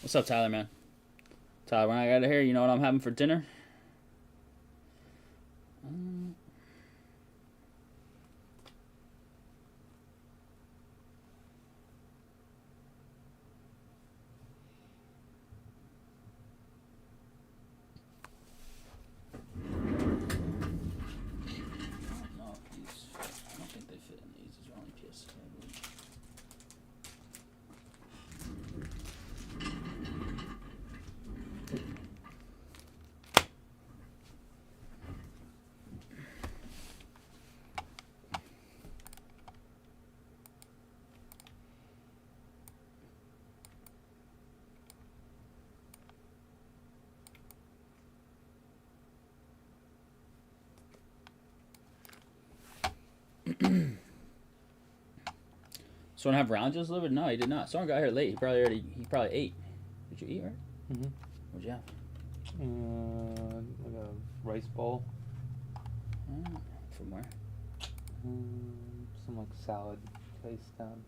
What's up, Tyler, man? Tyler, when I got here, you know what I'm having for dinner? No, these. I don't think they fit in these. These are only PSA. Someone have rounds delivered? No, he did not. Someone got here late. He probably ate. Did you eat, right? Mm-hmm. What'd you have? Like a rice bowl. From where? Some like salad place down.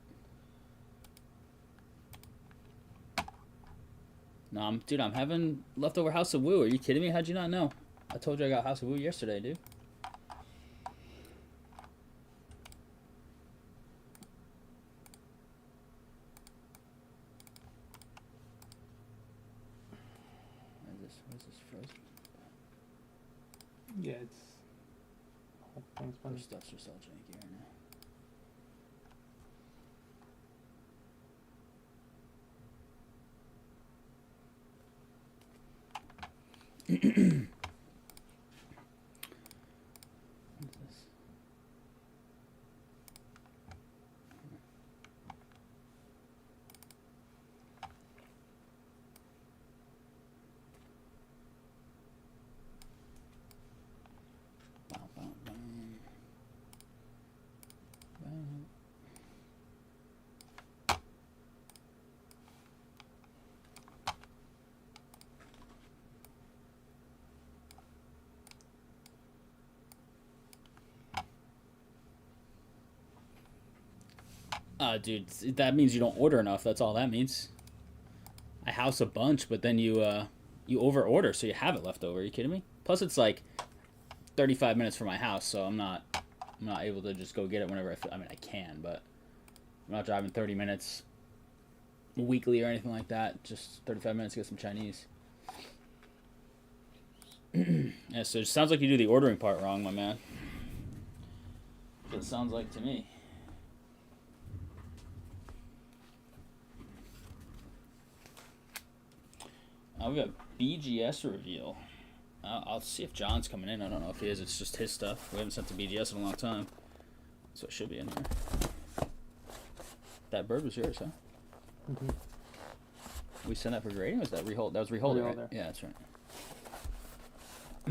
No, dude, I'm having leftover House of Woo. Are you kidding me? How'd you not know? I told you I got House of Woo yesterday, dude. What is this frozen? Yeah, it's whole thing's Their funny. stuff's just all janky right now. What is this? Bow, bow, bow. Bow. Dude, that means you don't order enough. That's all that means. I house a bunch, but then you over order, so you have it left over. Are you kidding me? Plus, it's like 35 minutes from my house, so I'm not able to just go get it whenever I feel. I mean, I can, but I'm not driving 30 minutes weekly or anything like that. Just 35 minutes to get some Chinese. Yeah, so it sounds like you do the ordering part wrong, my man. It sounds like to me. We got BGS Reveal. I'll see if John's coming in. I don't know if he is. It's just his stuff. We haven't sent to BGS in a long time. So it should be in here. That bird was yours, huh? Mm-hmm. We sent that for grading? Or was that rehold? That was reholder, right? Yeah, that's right. A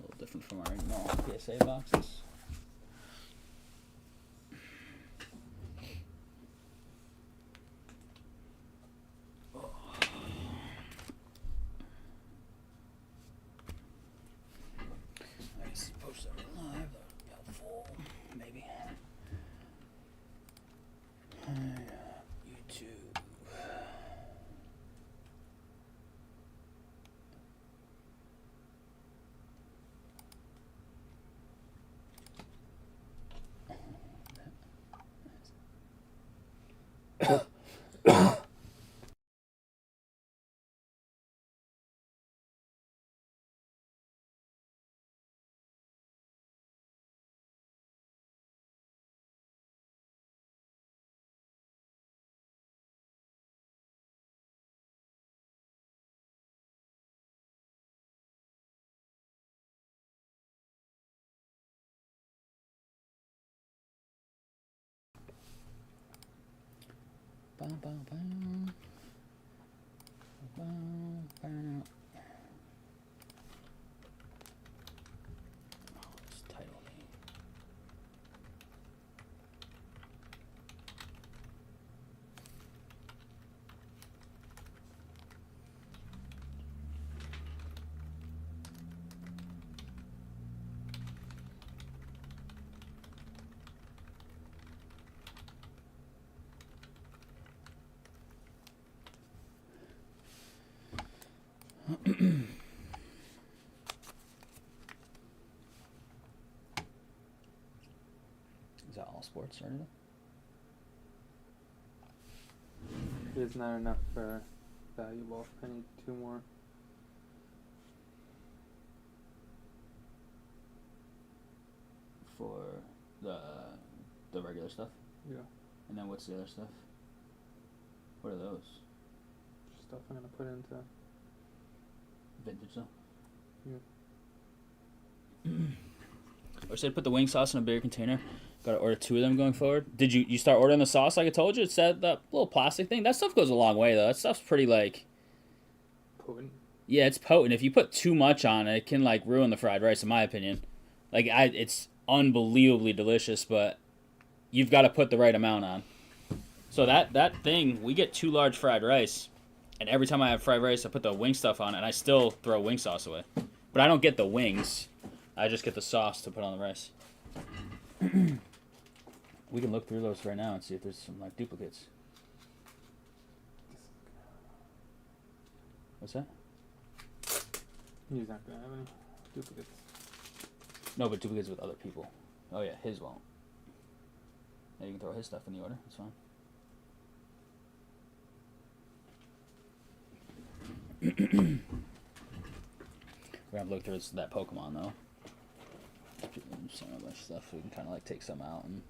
little different from our normal PSA boxes. I guess post that live. That would be helpful. Maybe. YouTube. Bow, bow, bow. Bow, bow. Oh, it's title name. Is that all sports or anything? It's not enough for valuable. I need 2 more. For the regular stuff? Yeah. And then what's the other stuff? What are those? Stuff I'm gonna put into. Vintage stuff? Yeah. Or said put the wing sauce in a bigger container. Gotta order 2 of them going forward. Did you start ordering the sauce like I told you? It's that little plastic thing. That stuff goes a long way though. That stuff's pretty like Potent. yeah, it's potent. If you put too much on it, it can like ruin the fried rice in my opinion. Like it's unbelievably delicious, but you've got to put the right amount on. So that thing, we get 2 large fried rice, and every time I have fried rice, I put the wing stuff on it, and I still throw wing sauce away. But I don't get the wings. I just get the sauce to put on the rice. We can look through those right now and see if there's some like duplicates. What's that? He's not gonna have any duplicates. No, but duplicates with other people. Oh yeah, his won't. Yeah, you can throw his stuff in the order. That's fine. We're gonna look through that Pokemon though. Some of that stuff we can kind of like take some out and.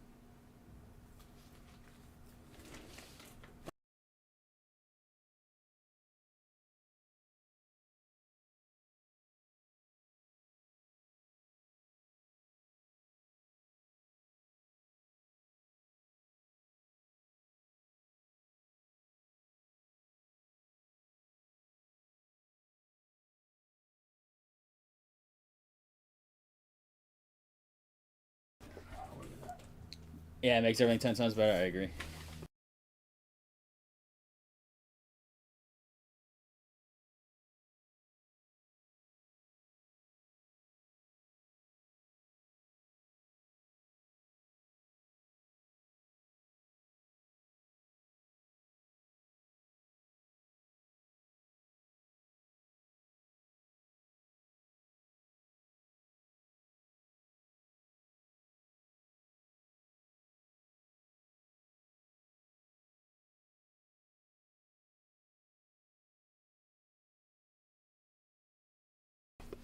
Yeah, it makes everything 10 times better. I agree.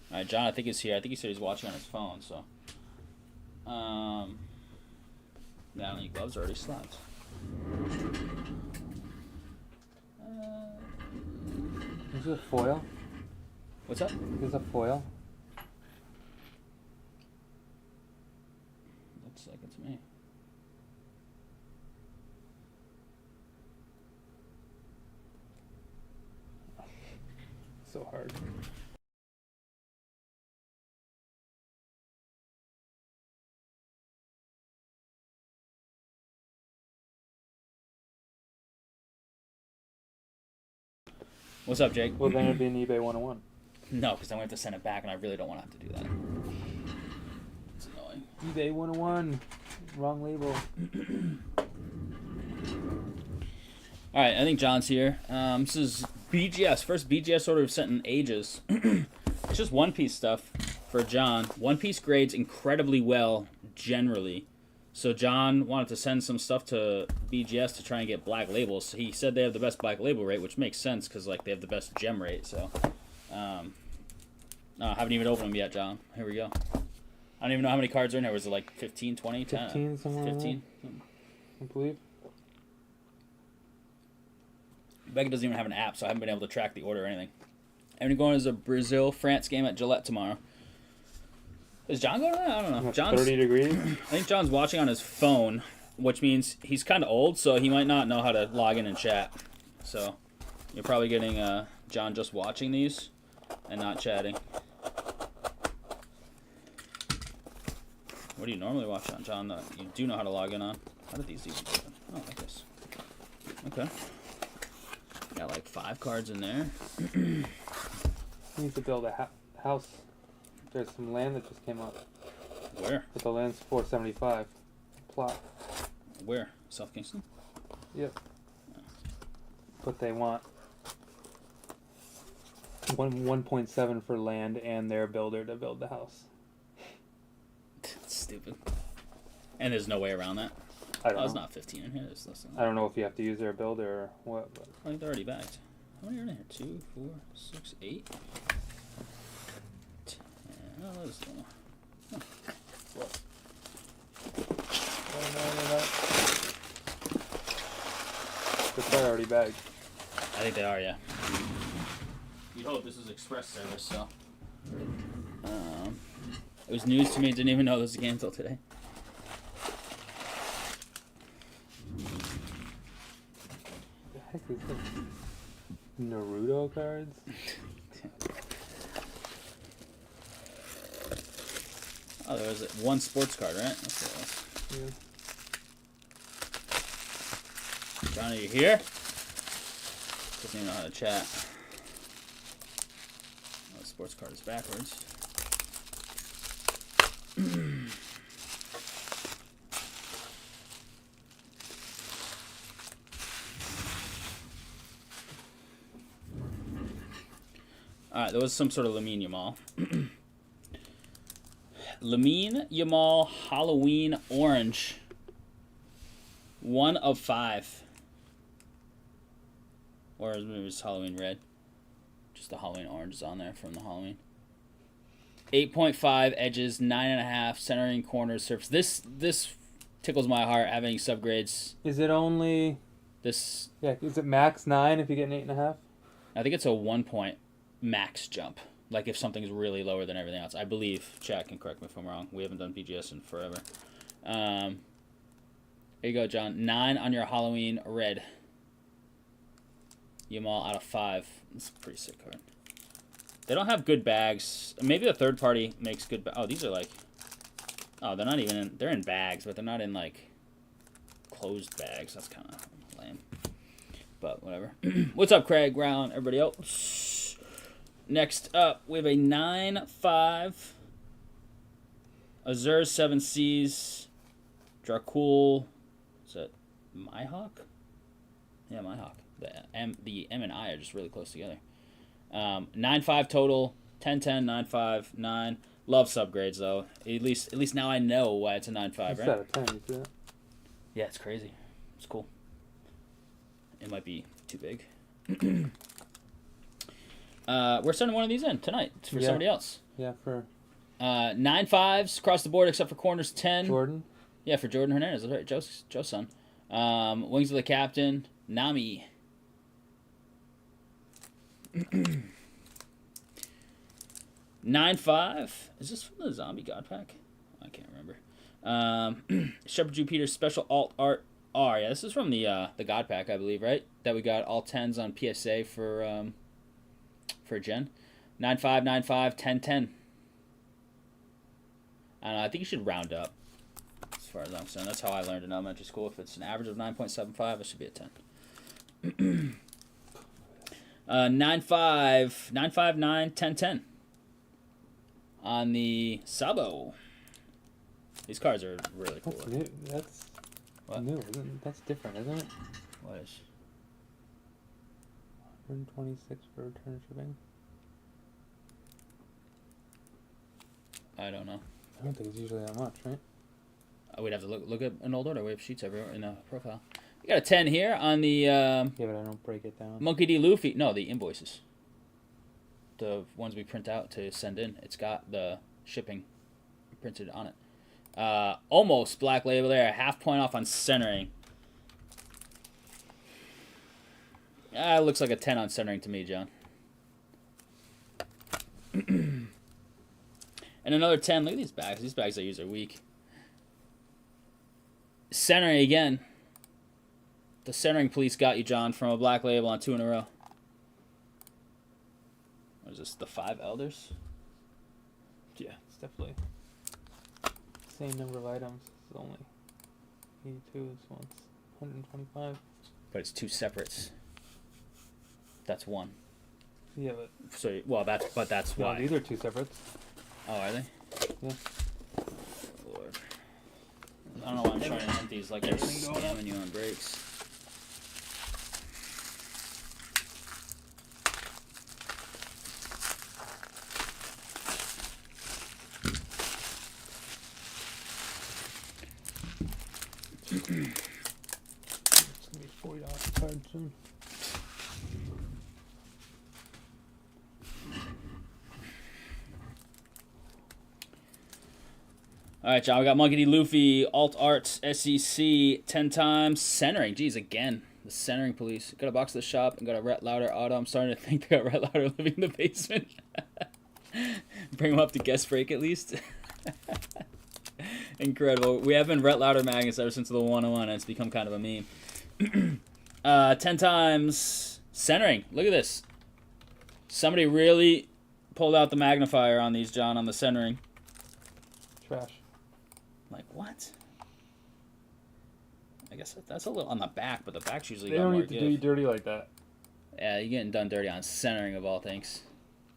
All right, John, I think he's here. I think he said he's watching on his phone. So, now your gloves are already slapped. Is it a foil? What's up? Is it a foil? Looks like it's me. So hard. What's up, Jake? Well, then it'd be an eBay 101. No, because I'm going to have to send it back, and I really don't want to have to do that. It's annoying. eBay 101. Wrong label. All right, I think John's here. This is BGS. First BGS order we've sent in ages. It's just One Piece stuff for John. One Piece grades incredibly well, generally. So John wanted to send some stuff to BGS to try and get black labels. He said they have the best black label rate, which makes sense because like they have the best gem rate. So, no, I haven't even opened them yet, John. Here we go. I don't even know how many cards are in there. Was it like 15, 20, 10? 15 somewhere. 15? I believe. Becca doesn't even have an app, so I haven't been able to track the order or anything. I'm going to a Brazil-France game at Gillette tomorrow. Is John going to that? I don't know. John's 30 degrees. I think John's watching on his phone, which means he's kind of old, so he might not know how to log in and chat. So you're probably getting John just watching these and not chatting. What do you normally watch on, John, that you do know how to log in on? How did these even open? Oh, like this. Okay. Got like 5 cards in there. He needs to build a house. There's some land that just came up. Where? But the land's $475 plot. Where? South Kingston? Yep. But they want 1.7 for land and their builder to build the house. That's stupid. And there's no way around that. I don't know. It's not 15 in here. There's less than I don't know if you have to use their builder or what. But. I think they're already bagged. How many are in here? 2, 4, 6, 8. 10. Oh, there's one more. Huh. What? They're probably already bagged. I think they are, yeah. You'd hope this is express service, so. It was news to me. Didn't even know this was a game until today. The heck is this? Naruto cards? Oh, there was one sports card, right? That's what it was. Yeah. John, are you here? Doesn't even know how to chat. Oh, the sports card is backwards. Alright, there was some sort of Lamine Yamal. Lamine Yamal Halloween Orange. 1 of 5. Or maybe it's Halloween Red. Just the Halloween Orange is on there from the Halloween. 8.5 edges, 9.5 centering corners, surface. This tickles my heart having subgrades. Is it only... This... Yeah, is it max 9 if you get an 8.5? I think it's a 1 point max jump. Like if something's really lower than everything else. I believe. Chad can correct me if I'm wrong. We haven't done BGS in forever. There you go, John. 9 on your Halloween Red. Yamal out of 5. It's a pretty sick card. They don't have good bags. Maybe the third party makes good bags. Oh, these are like... Oh, they're not even in... They're in bags, but they're not in, like, closed bags. That's kind of lame. But whatever. What's up, Craig, Brown, everybody else? Next up, we have a 9-5. Azure 7 Seas. Dracul. Is that Myhawk? Yeah, Myhawk. The M and I are just really close together. 9-5 total, 10-10, 9-5, 9. Love subgrades though. At least now I know why it's a 9-5, right? It's out of 10, you see that? Yeah, it's crazy. It's cool. It might be too big. We're sending one of these in tonight for somebody else. Yeah, for 9-5s across the board except for corners 10. Jordan. Yeah, for Jordan Hernandez. That's right, Joe's son. Wings of the Captain, Nami. 9-5. Is this from the Zombie God Pack? I can't remember. Shepherd Jupiter Special Alt Art R. Yeah, this is from the God Pack, I believe, right? That we got all 10s on PSA for Jen. 9-5, 9-5, 10-10. I don't know. I think you should round up. As far as I'm concerned, that's how I learned in elementary school. If it's an average of 9.75, it should be a 10. 9-5, 9-5, 9, 10-10. On the Sabo. These cards are really cool. That's new. That's what? New, isn't it? That's different, isn't it? What is? 126 for return shipping. I don't know. I don't think it's usually that much, right? We'd have to look at an old order. We have sheets everywhere in the profile. We got a 10 here on the Yeah, but I don't break it down. Monkey D. Luffy. No, the invoices. The ones we print out to send in. It's got the shipping printed on it. Almost black label there. A half point off on centering. It looks like a 10 on centering to me, John. And another 10. Look at these bags. These bags I use are weak. Centering again. The centering police got you, John, from a black label on 2 in a row. What is this? The 5 elders? Yeah, it's definitely same number of items. It's only 82. This one's 125. But it's 2 separates. That's 1. Yeah, but So that's no, why. these are 2 separates. Oh, are they? Yeah. Lord. I don't know why I'm trying to hunt these like they're scamming you on breaks. It's gonna be $40 card soon. All right, John. We got Monkey D. Luffy, Alt Arts, SEC, 10 times centering. Jeez, again, the centering police. Got a box of the shop and got a Rhett Lauder auto. I'm starting to think they got Rhett Lauder living in the basement. Bring him up to guest break at least. Incredible. We have been Rhett Lauder magnets ever since the 101, and it's become kind of a meme. 10 times centering. Look at this. Somebody really pulled out the magnifier on these, John, on the centering. Trash. Like, what? I guess that's a little on the back, but the back's usually They got don't more need to give. do you dirty like that. Yeah, you're getting done dirty on centering of all things.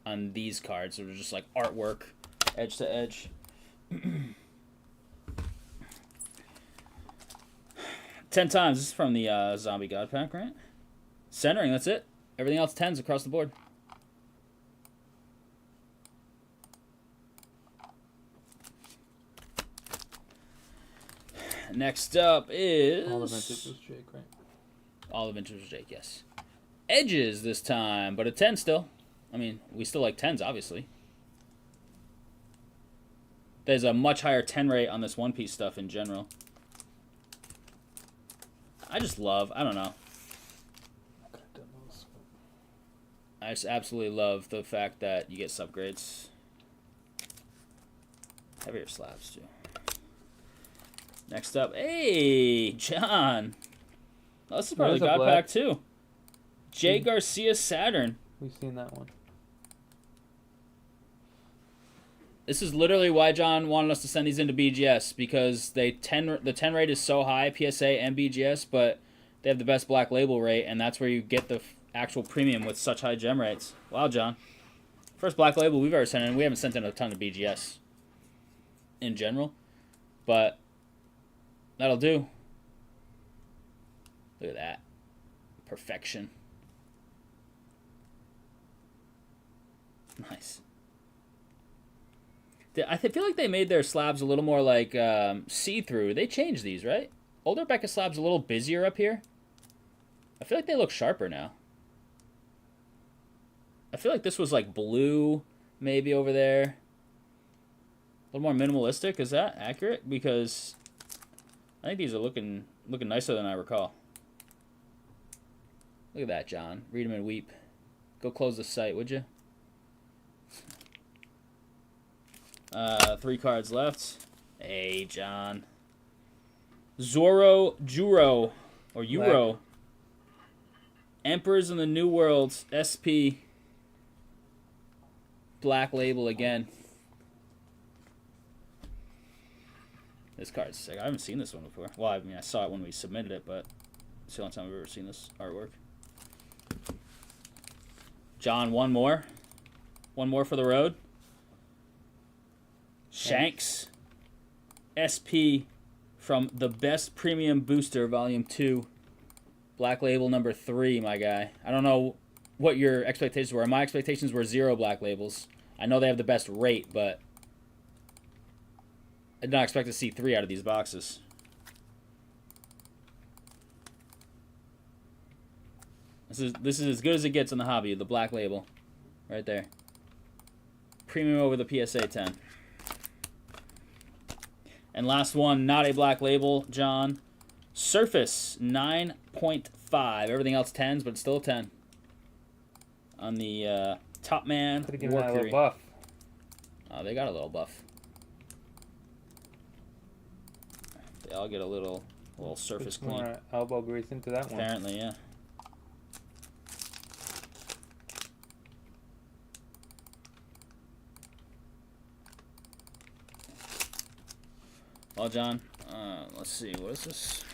On these cards, they're just like artwork, edge to edge. 10 times. This is from the Zombie God Pack, right? Centering, that's it. Everything else 10s across the board. Next up is... All the vintage was Jake, right? All the vintage was Jake, yes. Edges this time, but a 10 still. I mean, we still like 10s, obviously. There's a much higher 10 rate on this one-piece stuff in general. I just love, I don't know. I just absolutely love the fact that you get subgrades. Heavier slabs, too. Next up, hey, John. Oh, this is probably There's a God black. Pack, too. Jay Garcia Saturn. We've seen that one. This is literally why John wanted us to send these into BGS, because the 10 rate is so high, PSA and BGS, but they have the best black label rate, and that's where you get the actual premium with such high gem rates. Wow, John. First black label we've ever sent in. We haven't sent in a ton of BGS in general, but that'll do. Look at that. Perfection. Nice. I feel like they made their slabs a little more like see-through. They changed these, right? Older Becca slabs a little busier up here. I feel like they look sharper now. I feel like this was like blue, maybe over there. A little more minimalistic. Is that accurate? Because I think these are looking nicer than I recall. Look at that, John. Read them and weep. Go close the site, would you? 3 cards left. Hey, John. Zoro Juro. Or Euro. Black. Emperors in the New World. SP. Black label again. This card's sick. I haven't seen this one before. Well, I mean, I saw it when we submitted it, but it's the only time I've ever seen this artwork. John, one more. One more for the road. Shanks. SP from the Best Premium Booster, Volume 2. Black label number 3, my guy. I don't know what your expectations were. My expectations were 0 black labels. I know they have the best rate, but I did not expect to see 3 out of these boxes. This is as good as it gets in the hobby, the black label. Right there. Premium over the PSA 10. And last one, not a black label, John. Surface, 9.5. Everything else 10s, but it's still a 10. On the Top Man Could have given that a Workery. little buff. Oh, they got a little buff. They all get a little surface Put clean. more elbow grease into that one. Apparently, yeah. Well, John, let's see. What is this?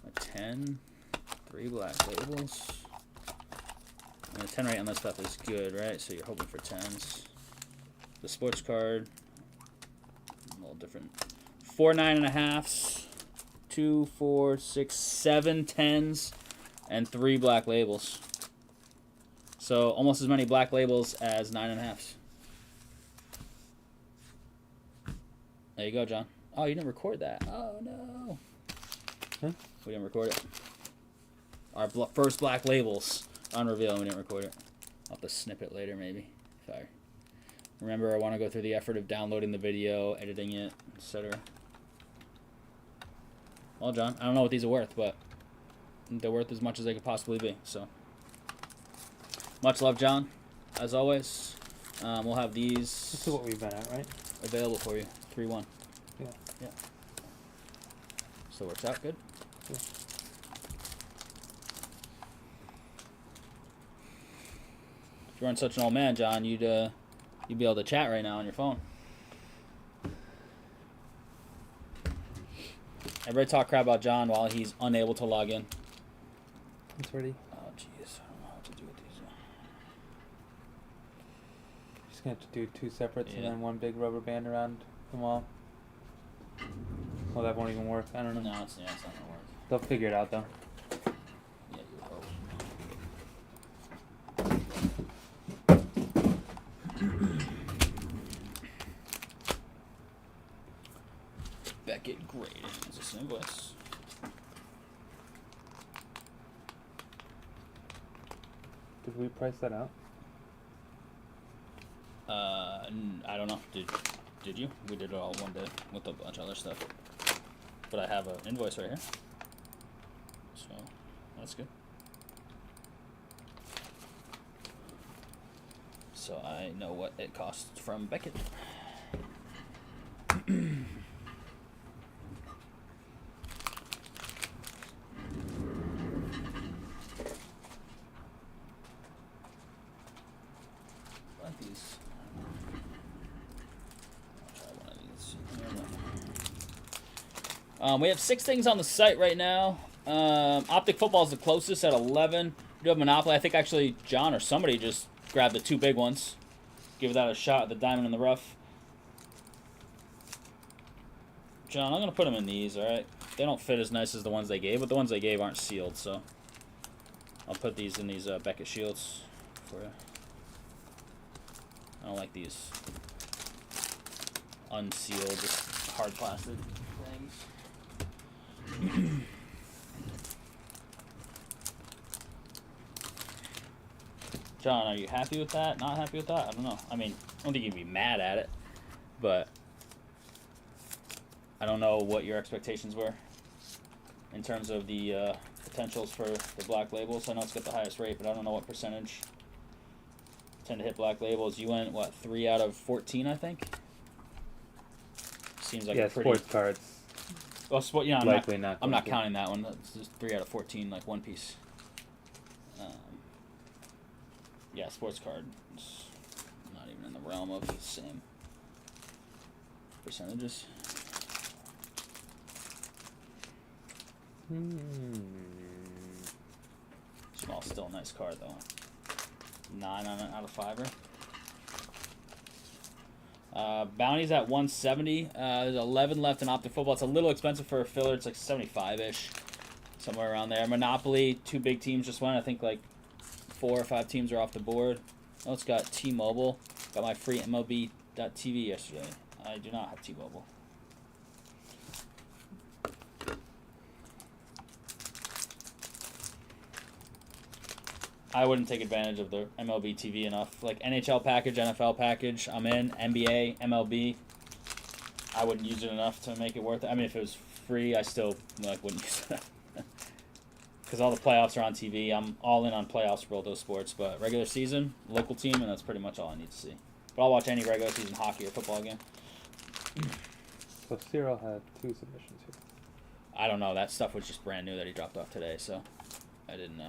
A 10, 3 black labels. And the 10 rate on this stuff is good, right? So you're hoping for 10s. The sports card, a little different. 4 9.5s, 2, 4, 6, 7 10s, and 3 black labels. So almost as many black labels as 9.5s. There you go, John. Oh, you didn't record that. Oh, no. Huh? We didn't record it. Our first black labels on Reveal, we didn't record it. I'll have to snip it later, maybe. If I remember, I want to go through the effort of downloading the video, editing it, etc. Well, John, I don't know what these are worth, but they're worth as much as they could possibly be. So, much love, John. As always, we'll have these. This is what we've been at, right? Available for you. 3-1. Yeah. Yeah. Still works out good. Yeah. If you weren't such an old man, John, you'd be able to chat right now on your phone. Everybody talk crap about John while he's unable to log in. It's ready. Oh, jeez. I don't know what to do with these. Just gonna have to do 2 separates Yeah. and then 1 big rubber band around them all. Well, that won't even work. I don't know. No, it's not going to work. They'll figure it out though. Yeah, you would hope. Beckett grading. Is this an invoice? Did we price that out? I don't know. Did you? We did it all one day with a bunch of other stuff. But I have an invoice right here. So, that's good. So I know what it costs from Beckett. Like these. I'll try one of these. We have 6 things on the site right now. Optic Football is the closest at 11. We do have Monopoly. I think actually John or somebody just grabbed the 2 big ones. Give that a shot at the diamond in the rough. John, I'm going to put them in these, alright? They don't fit as nice as the ones they gave, but the ones they gave aren't sealed, so I'll put these in these Beckett shields for you. I don't like these unsealed, just hard plastic things. John, are you happy with that? Not happy with that? I don't know. I mean, I don't think you'd be mad at it, but I don't know what your expectations were in terms of the potentials for the black labels. I know it's got the highest rate, but I don't know what percentage tend to hit black labels. You went, what, 3 out of 14, I think? Seems like yeah, a pretty... sports cards. Well, yeah, I'm not to. counting that one. That's just 3 out of 14, like one piece. Yeah, sports card is not even in the realm of the same percentages. Small, still a nice card though. 9 out of 5. Bounty's at 170. There's 11 left in Optic Football. It's a little expensive for a filler. It's like 75-ish, somewhere around there. Monopoly, 2 big teams just went. I think like 4 or 5 teams are off the board. Oh, it's got T-Mobile. Got my free MLB.TV yesterday. I do not have T-Mobile. I wouldn't take advantage of the MLB TV enough. Like NHL package, NFL package, I'm in. NBA, MLB. I wouldn't use it enough to make it worth it. I mean, if it was free, I still wouldn't use it. Because all the playoffs are on TV. I'm all in on playoffs for both those sports. But regular season, local team, and that's pretty much all I need to see. But I'll watch any regular season hockey or football game. So Cyril had 2 submissions here. I don't know. That stuff was just brand new that he dropped off today, so I didn't.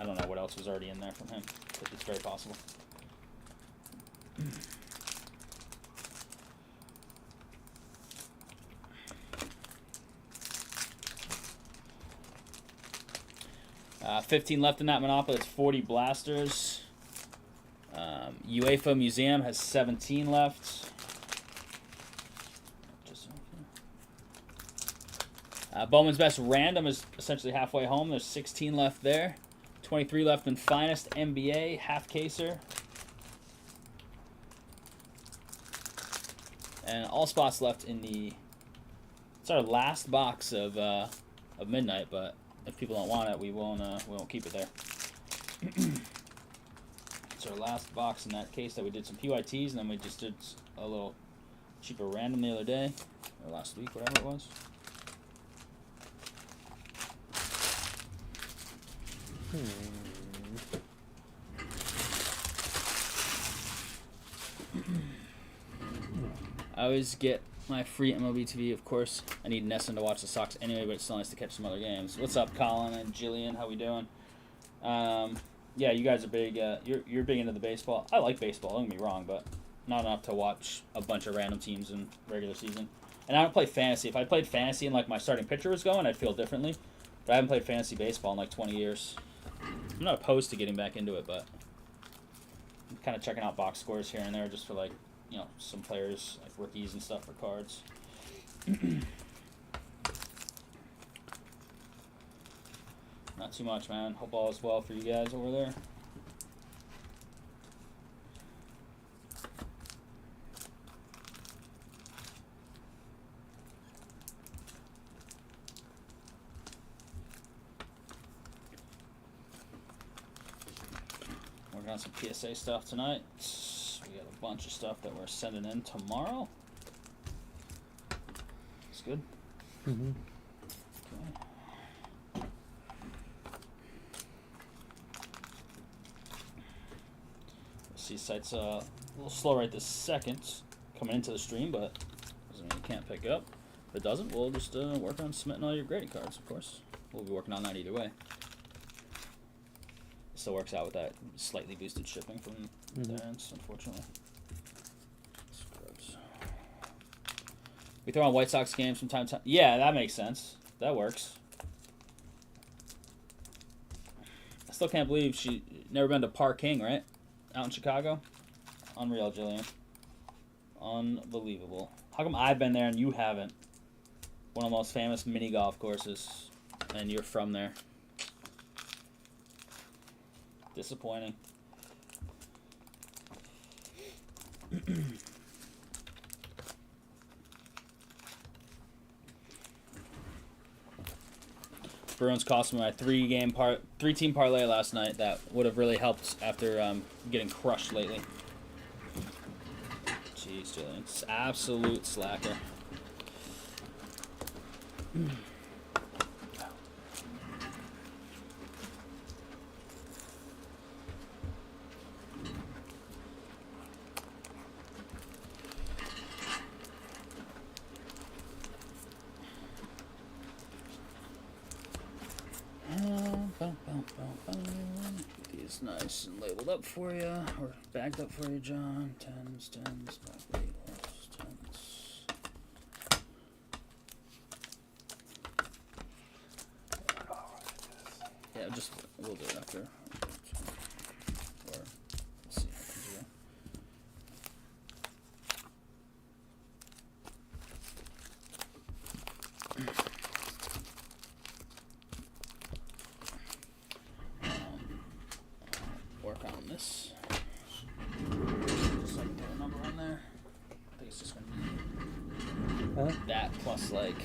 I don't know what else was already in there from him, but it's very possible. Uh, 15 left in that Monopoly. It's 40 blasters. UEFA Museum has 17 left. Bowman's Best Random is essentially halfway home. There's 16 left there. 23 left in Finest NBA, half caser. And all spots left in the... It's our last box of midnight, but if people don't want it, we won't keep it there. It's our last box in that case that we did some PYTs, and then we just did a little cheaper random the other day, or last week, whatever it was. I always get my free MLB TV, of course. I need Nesson to watch the Sox anyway, but it's still nice to catch some other games. What's up, Colin and Jillian? How we doing? Yeah, you guys are big. You're big into the baseball. I like baseball. Don't get me wrong, but not enough to watch a bunch of random teams in regular season. And I don't play fantasy. If I played fantasy and like my starting pitcher was going, I'd feel differently. But I haven't played fantasy baseball in like 20 years. I'm not opposed to getting back into it, but I'm kind of checking out box scores here and there just for like, you know, some players like rookies and stuff for cards. Not too much, man. Hope all is well for you guys over there. Working on some PSA stuff tonight. We got a bunch of stuff that we're sending in tomorrow. That's good. Mm-hmm. Okay. See, site's a little slow right this second coming into the stream, but doesn't mean you can't pick up. If it doesn't, we'll just work on submitting all your grading cards, of course. We'll be working on that either way. Still works out with that slightly boosted shipping from their ends, unfortunately. Scrubs. We throw on White Sox games from time to time. Yeah, that makes sense. That works. I still can't believe she never been to Park King, right? Out in Chicago. Unreal, Jillian. Unbelievable. How come I've been there and you haven't? One of the most famous mini golf courses, and you're from there. Disappointing. Bruins cost me my three-team parlay last night. That would have really helped after getting crushed lately. Jeez, Jillian. It's absolute slacker. Get these nice and labeled up for you, or bagged up for you, John. Tens, tens, back labels, tens. Yeah, just we'll do it after. Or we'll see how it comes work on this. Just like put a number on there. I think it's just gonna be that plus like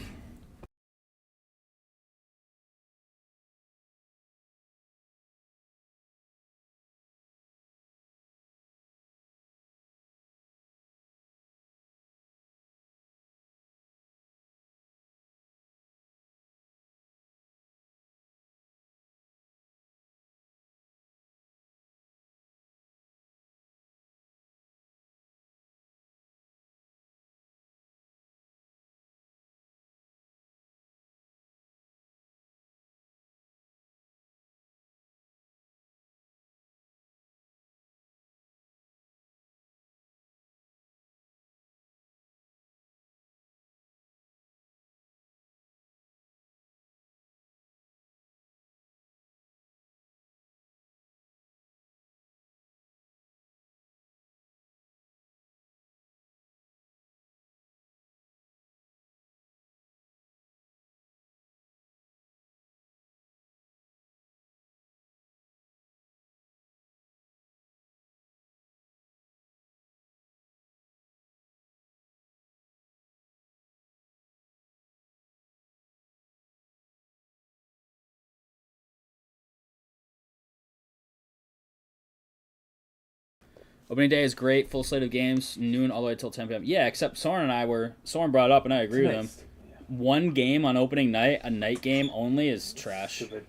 Opening day is great. Full slate of games, noon all the way till 10 p.m. Yeah, except Soren and I were. Soren brought it up, and I agree with him. Yeah. One game on opening night, a night game only, is trash. Stupid.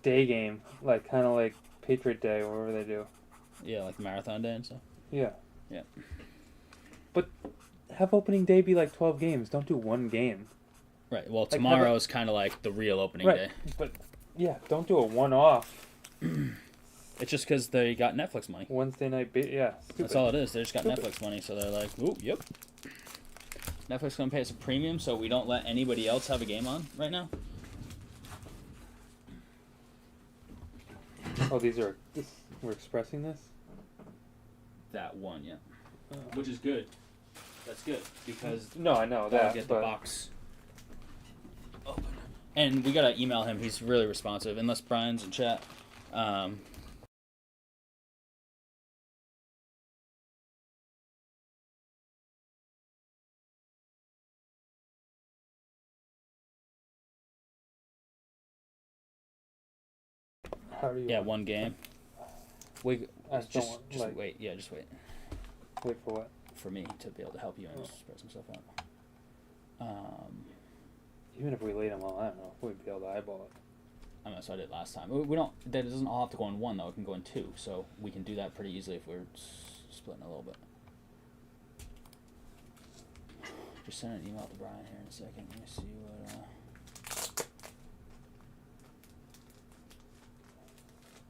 Day game, like kind of like Patriot Day or whatever they do. Yeah, like marathon day and stuff. Yeah. Yeah. But have opening day be like 12 games. Don't do one game. Right. Well, Like, tomorrow is kind of like the real opening day. But yeah, don't do a one-off. It's just because they got Netflix money. Wednesday night. Yeah. Stupid. That's all it is. They just got Stupid. Netflix money, so they're like, "Ooh, yep." Netflix gonna pay us a premium, so we don't let anybody else have a game on right now. Oh, these are. We're expressing this. That one, yeah. Which is good. That's good because No, I know that'll that. get the but box open. And we gotta email him. He's really responsive, unless Brian's in chat. how do you? Yeah, one game. We I just don't want, just like, wait. Yeah, just wait wait for what? for me to be able to help you and spread some stuff out. Even if we laid them all, I don't know if we'd be able to eyeball it. I mean, so I did last time. We don't. That doesn't all have to go in one though. It can go in two, so we can do that pretty easily if we're splitting a little bit. Just send an email to Brian here in a second. Let me see what.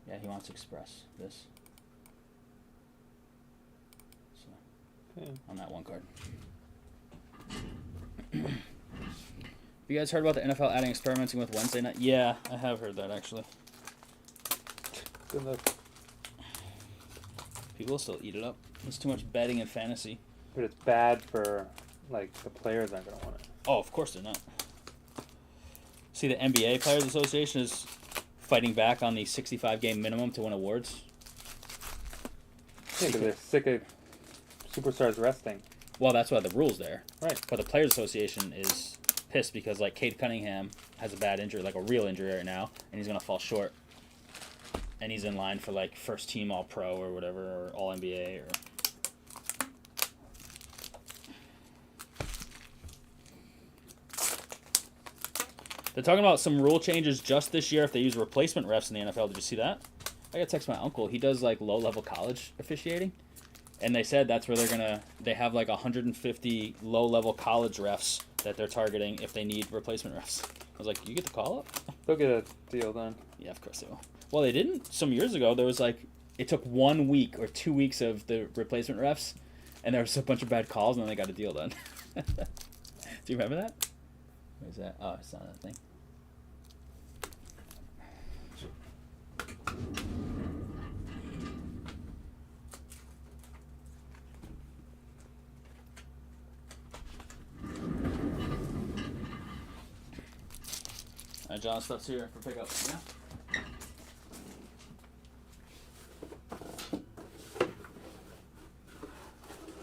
Yeah, he wants Express this. So Okay. on that one card. Have you guys heard about the NFL adding experimenting with Wednesday night? Yeah, I have heard that actually. Good luck. People will still eat it up. There's too much betting and fantasy. But it's bad for like the players aren't gonna want it. Oh, of course they're not. See, the NBA Players Association is fighting back on the 65-game minimum to win awards. Yeah, because they're sick of superstars resting. Well, that's why the rule's there. Right. But the Players Association is pissed because, like, Cade Cunningham has a bad injury, like a real injury right now, and he's going to fall short. And he's in line for, like, first team All-Pro or whatever, or All-NBA or... They're talking about some rule changes just this year if they use replacement refs in the NFL. Did you see that? I got to text my uncle. He does like low-level college officiating, and they said that's where they have like 150 low-level college refs that they're targeting if they need replacement refs. I was like, you get the call up? They'll get a deal done. Yeah, of course they will. Well, they didn't. Some years ago, there was like it took 1 week or 2 weeks of the replacement refs, and there was a bunch of bad calls, and then they got a deal done. Do you remember that? What is that? Oh, it's not that thing. Alright, John, stuff's here for pickup. Yeah?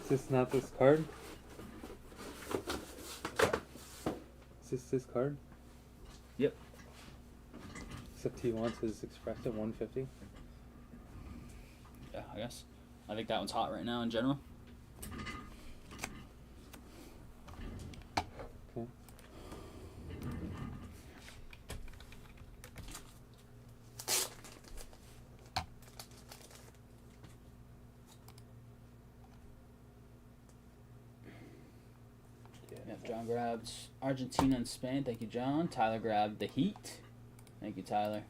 Is this not this card? Is this card? Yep. Except he wants his express at 150. Yeah, I guess. I think that one's hot right now in general. Okay. Yeah, John grabbed Argentina and Spain. Thank you, John. Tyler grabbed the Heat. Thank you, Tyler.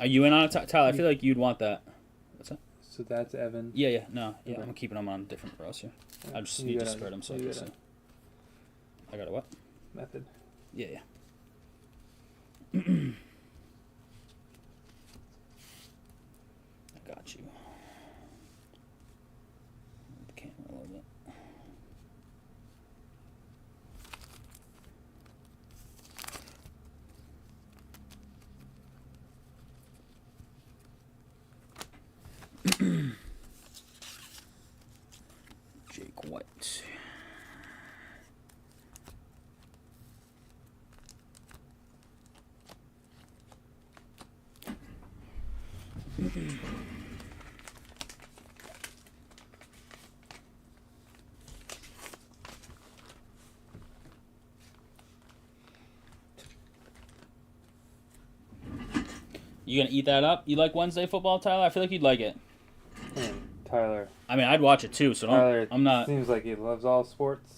Are you in on it, Tyler? I feel like you'd want that. What's that? So that's Evan. Yeah. No. Yeah, Okay. I'm keeping them on different rows here. Yeah. I just You need to got a- spread them so I you can got see. a I got a what? method. Yeah. I got you. Move the camera a little bit. Jake White. You gonna eat that up? You like Wednesday football, Tyler? I feel like you'd like it. Tyler. I mean, I'd watch it too. So Tyler. I'm not. Seems like he loves all sports.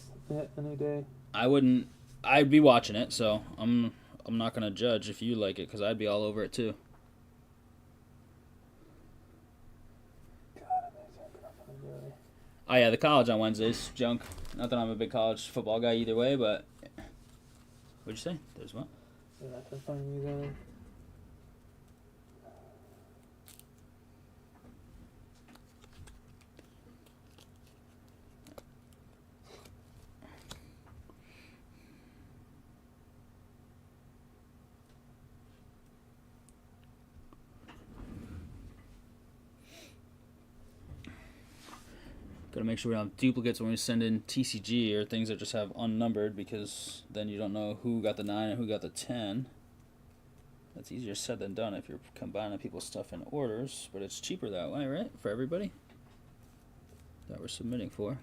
Any day. I wouldn't. I'd be watching it. So I'm not gonna judge if you like it because I'd be all over it too. Oh yeah, the college on Wednesdays, junk. Not that I'm a big college football guy either way, but what'd you say? There's what? So I can find you there. Gotta make sure we don't have duplicates when we send in TCG or things that just have unnumbered because then you don't know who got the 9 and who got the 10. That's easier said than done if you're combining people's stuff in orders, but it's cheaper that way, right? For everybody that we're submitting for.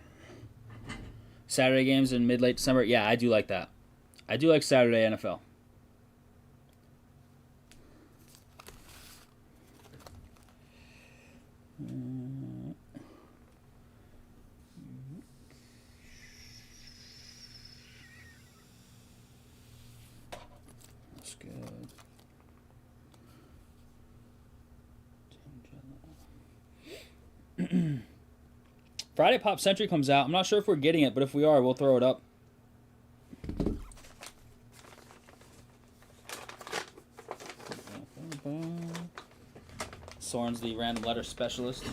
Saturday games in mid-late December. Yeah, I do like that. I do like Saturday NFL. That's good. Friday Pop Century comes out. I'm not sure if we're getting it, but if we are, we'll throw it up. Soren's the random letter specialist.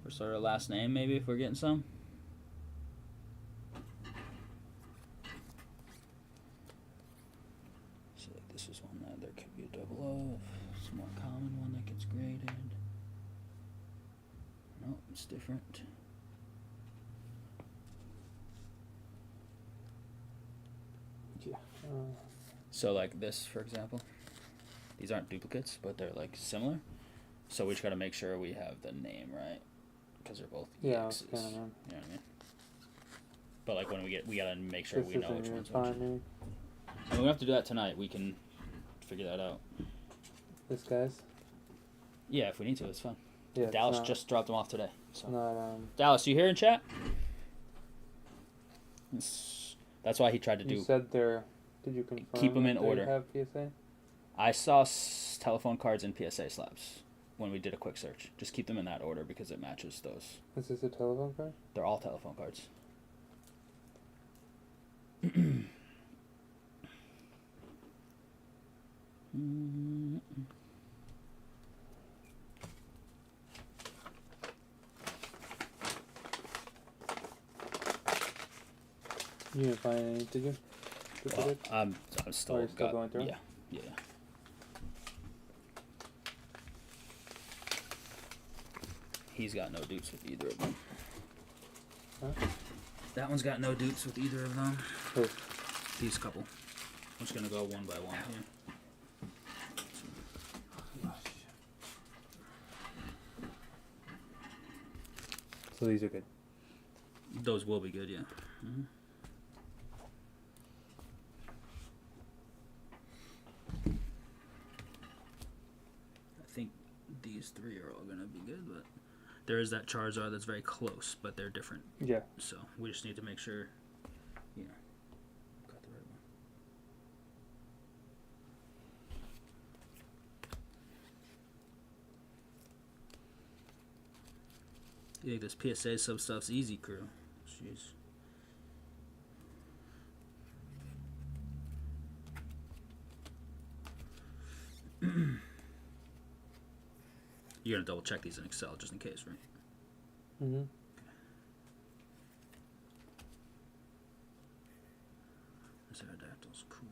First letter, last name, maybe, if we're getting some. So like this is one that there could be a double O. It's a more common one that gets graded. No, it's different. Yeah. So like this, for example. These aren't duplicates, but they're like similar. So we just got to make sure we have the name right, because they're both EXs. You know what I mean? But like when we gotta make sure we know which one's which. And we don't have to do that tonight. We can figure that out. This guy's. Yeah, if we need to, it's fine. Yeah. Dallas just dropped them off today. So Not, Dallas, you here in chat? That's why he tried to you do. said they're. Did you confirm? Keep them in that they order. Have PSA. I saw telephone cards and PSA slabs when we did a quick search. Just keep them in that order because it matches those. Is this a telephone card? They're all telephone cards. You didn't find any, did you? Well, I'm still, you're still going through? Yeah. He's got no dupes with either of them. Huh? That one's got no dupes with either of them. Who? These couple. I'm just gonna go one by one here. So these are good. Those will be good, yeah. Mm-hmm. I think these three are all gonna be good, but there is that Charizard that's very close, but they're different. Yeah. So we just need to make sure, got the right You think this PSA sub stuff's easy, crew? Jeez. You're gonna double check these in Excel just in case, right? Mm-hmm. This Aerodactyl's cool.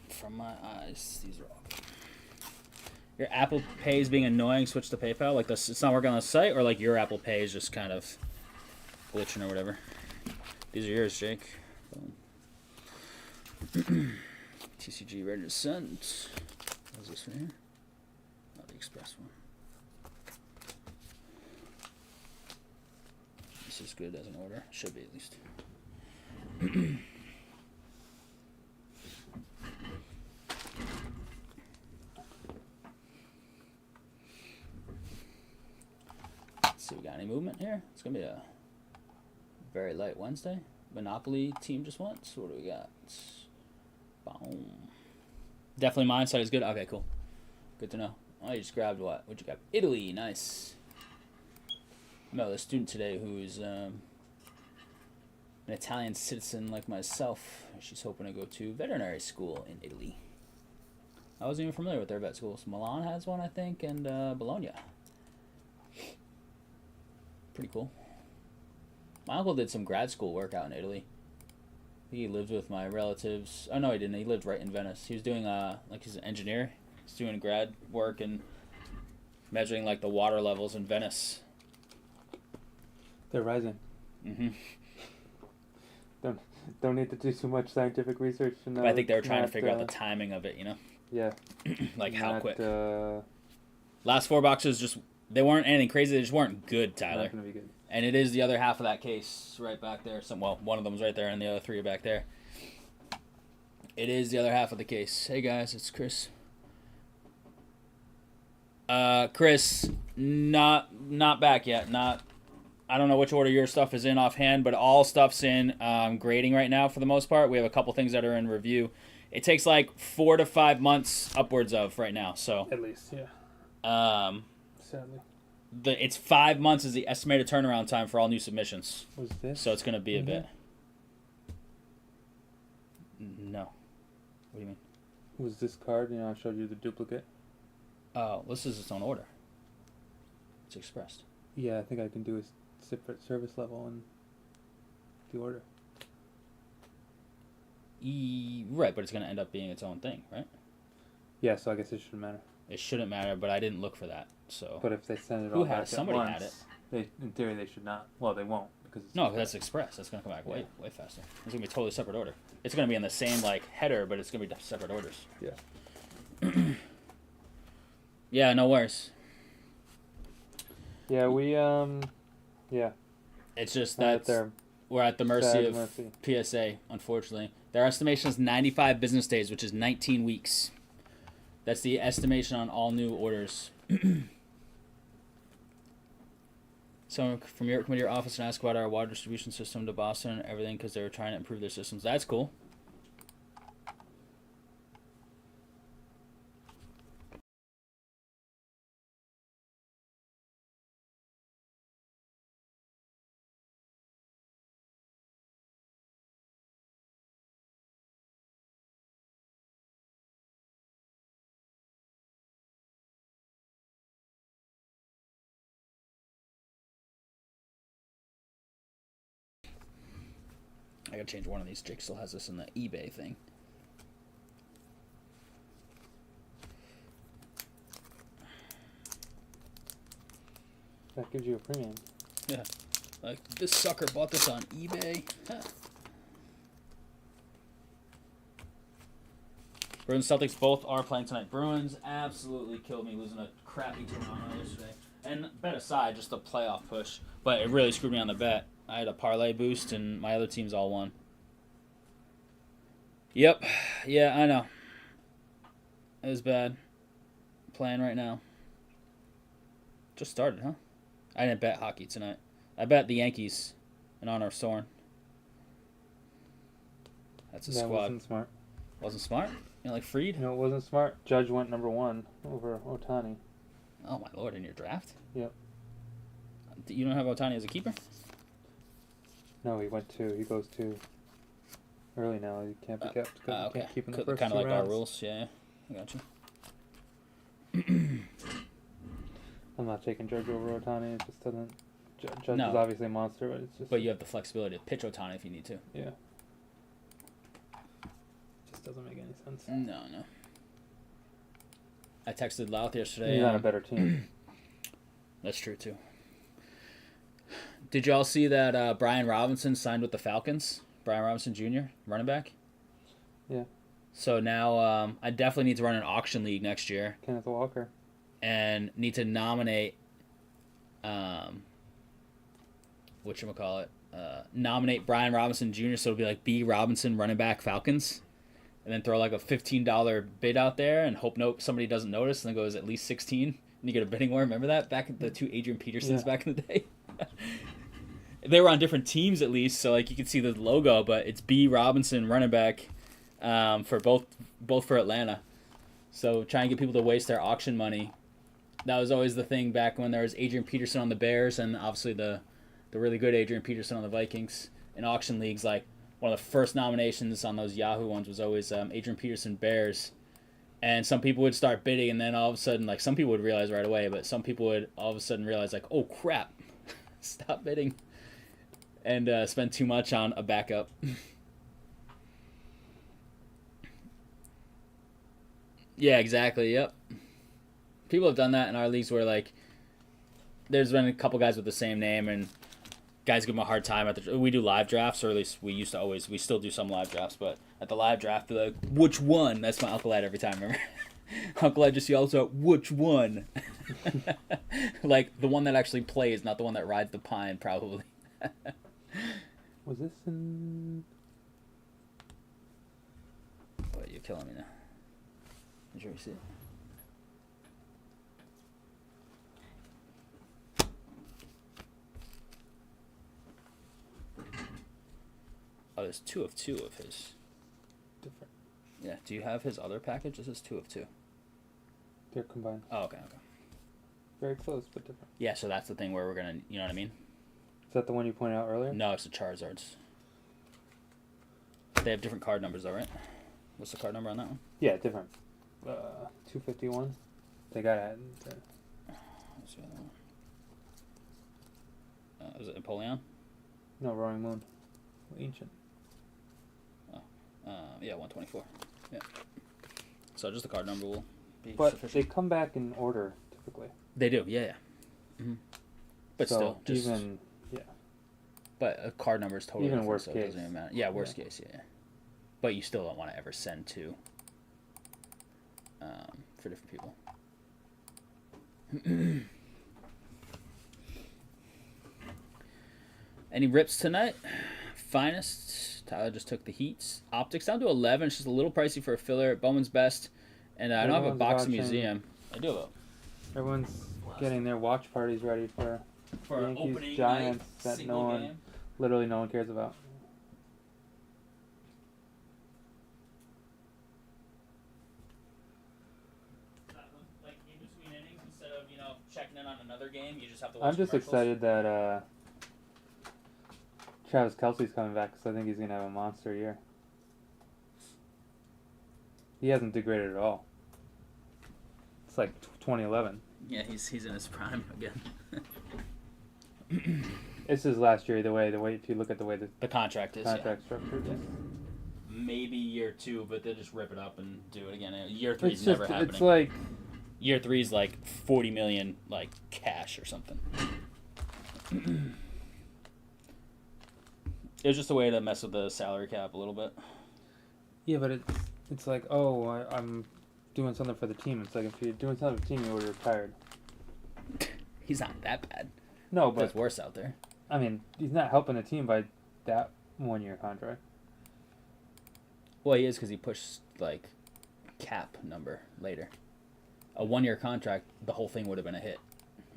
From my eyes, these are all good. Your Apple Pay is being annoying. Switch to PayPal. Like this, it's not working on the site, or like your Apple Pay is just kind of glitching or whatever. These are yours, Jake. TCG ready to send. What's this one here? Oh, the Express one. This is good as an order. Should be at least. Let's see, we got any movement here? It's gonna be a very light Wednesday. Monopoly team just won. So what do we got? Boom. Definitely mine side is good. Okay, cool. Good to know. Oh, you just grabbed what? What'd you grab? Italy. Nice. I met a student today who's an Italian citizen like myself. She's hoping to go to veterinary school in Italy. I wasn't even familiar with their vet schools. Milan has one, I think, and Bologna. Pretty cool. My uncle did some grad school work out in Italy. He lived with my relatives. Oh, no, he didn't. He lived right in Venice. He was doing, like, he's an engineer. He's doing grad work and measuring, like, the water levels in Venice. They're rising. Mm-hmm. Don't need to do too much scientific research. But I think they were trying to figure out the timing of it, you know? Yeah. Like, how quick. Last Last 4 boxes just, they weren't anything crazy. They just weren't good, Tyler. Not going to be good. And it is the other half of that case right back there. Well, one of them's right there and the other 3 are back there. It is the other half of the case. Hey, guys, it's Chris. Chris, not back yet. I don't know which order your stuff is in offhand, but all stuff's in grading right now for the most part. We have a couple things that are in review. It takes like 4 to 5 months upwards of right now. So At least, yeah. Sadly. It's 5 months is the estimated turnaround time for all new submissions. Was this? So it's going to be a bit. No. What do you mean? Was this card? You know, I showed you the duplicate. Oh, this is its own order. It's expressed. Yeah, I think I can do a separate service level and the order. Right, but it's going to end up being its own thing, right? Yeah, so I guess it shouldn't matter. It shouldn't matter, but I didn't look for that. So. But if they send it Who all had back it? Somebody at once, had it. They, in theory, they should not. Well, they won't because it's No, that's express. That's gonna come back way faster. It's gonna be a totally separate order. It's gonna be in the same like header, but it's gonna be separate orders. Yeah. Yeah, no worries. Yeah, we yeah. It's just that we're at the mercy of PSA, unfortunately. Their estimation is 95 business days, which is 19 weeks. That's the estimation on all new orders. Someone from Europe come to your office and ask about our water distribution system to Boston and everything because they were trying to improve their systems. That's cool. I gotta change one of these. Jake still has this in the eBay thing. That gives you a premium. Yeah. Like, this sucker bought this on eBay. Huh. Bruins Celtics both are playing tonight. Bruins absolutely killed me losing a crappy Toronto yesterday. And bet aside, just a playoff push. But it really screwed me on the bet. I had a parlay boost, and my other teams all won. Yep. Yeah, I know. It was bad. Playing right now. Just started, huh? I didn't bet hockey tonight. I bet the Yankees in honor of Soren. That's a That squad. wasn't smart. Wasn't smart? You know, like Freed? No, it wasn't smart. Judge went number 1 over Otani. Oh my lord, in your draft? Yep. You don't have Otani as a keeper? No, he went 2. He goes 2 early now. He can't be kept because Okay. you can't keep him the first Kind of 2 like our rounds. rules, yeah. I got you. I'm not taking Judge over Otani. It just doesn't. Judge No. is obviously a monster, but it's just. But you have the flexibility to pitch Otani if you need to. Yeah. Just doesn't make any sense. No. I texted Louth yesterday. He's on a better team. That's true, too. Did y'all see that Brian Robinson signed with the Falcons? Brian Robinson Jr., running back? Yeah. So now I definitely need to run an auction league next year Kenneth Walker. and need to nominate, whatchamacallit, nominate Brian Robinson Jr. So it'll be like B. Robinson running back Falcons. And then throw like a $15 bid out there and hope somebody doesn't notice and then goes at least 16 and you get a bidding war. Remember that? Back at the 2 Adrian Petersons back in the day? They were on different teams at least, so like you can see the logo, but it's B. Robinson running back for both for Atlanta. So try and get people to waste their auction money. That was always the thing back when there was Adrian Peterson on the Bears and obviously the really good Adrian Peterson on the Vikings. In auction leagues, like one of the first nominations on those Yahoo ones was always Adrian Peterson Bears. And some people would start bidding, and then all of a sudden, like some people would realize right away, but some people would all of a sudden realize, like, oh crap, stop bidding, and spend too much on a backup. Yeah, exactly. Yep. People have done that in our leagues where like there's been a couple guys with the same name and guys give them a hard time we do live drafts, or at least we still do some live drafts, but at the live draft they're like, which one? That's my Uncle Ed every time, remember? Uncle Ed just yells out, which one? Like the one that actually plays, not the one that rides the pine, probably. Was this in? Boy, you're killing me now. Did you ever see it? Oh, there's 2 of 2 of his. Different. Yeah. Do you have his other package? This is 2 of 2. They're combined. Oh, okay. Very close, but different. Yeah, so that's the thing where we're gonna, you know what I mean? Is that the one you pointed out earlier? No, it's the Charizards. They have different card numbers, though, right? What's the card number on that one? Yeah, different. 251. They got it. What's the other one? Was it Napoleon? No, Roaring Moon. Ancient. Yeah, 124. Yeah. So just the card number will be But sufficient. they come back in order, typically. They do, yeah. Mm-hmm. But so still, just... even, yeah. But a card number is totally Even different, worst so it case. doesn't even matter. Yeah, worst case, yeah. But you still don't want to ever send 2 for different people. Any rips tonight? Finest. Tyler just took the Heats. Optics down to 11. It's just a little pricey for a filler at Bowman's Best. And I don't have a Everyone's box of watching. museum. I do have a... Everyone's getting their watch parties ready for an Yankees opening Giants night, that single no one, game. literally no one cares about. Like in between innings, instead of checking in on another game, you just have to watch I'm just commercials. excited that Travis Kelce's coming back because I think he's gonna have a monster year. He hasn't degraded at all. It's like 2011. Yeah, he's in his prime again. It's his last year either way. If you look at the way the The contract is contract structured, yes. maybe year 2, but they'll just rip it up and do it again. Year 3 It's is just never happening. it's like Year 3 is like 40 million, like cash or something. It was just a way to mess with the salary cap a little bit. yeah, but it's like I'm doing something for the team. It's like if you're doing something for the team, you would have retired. He's not that bad. No, There's but worse out there. I mean, he's not helping the team by that 1-year contract. Well, he is because he pushed like cap number later. A 1-year contract, the whole thing would have been a hit,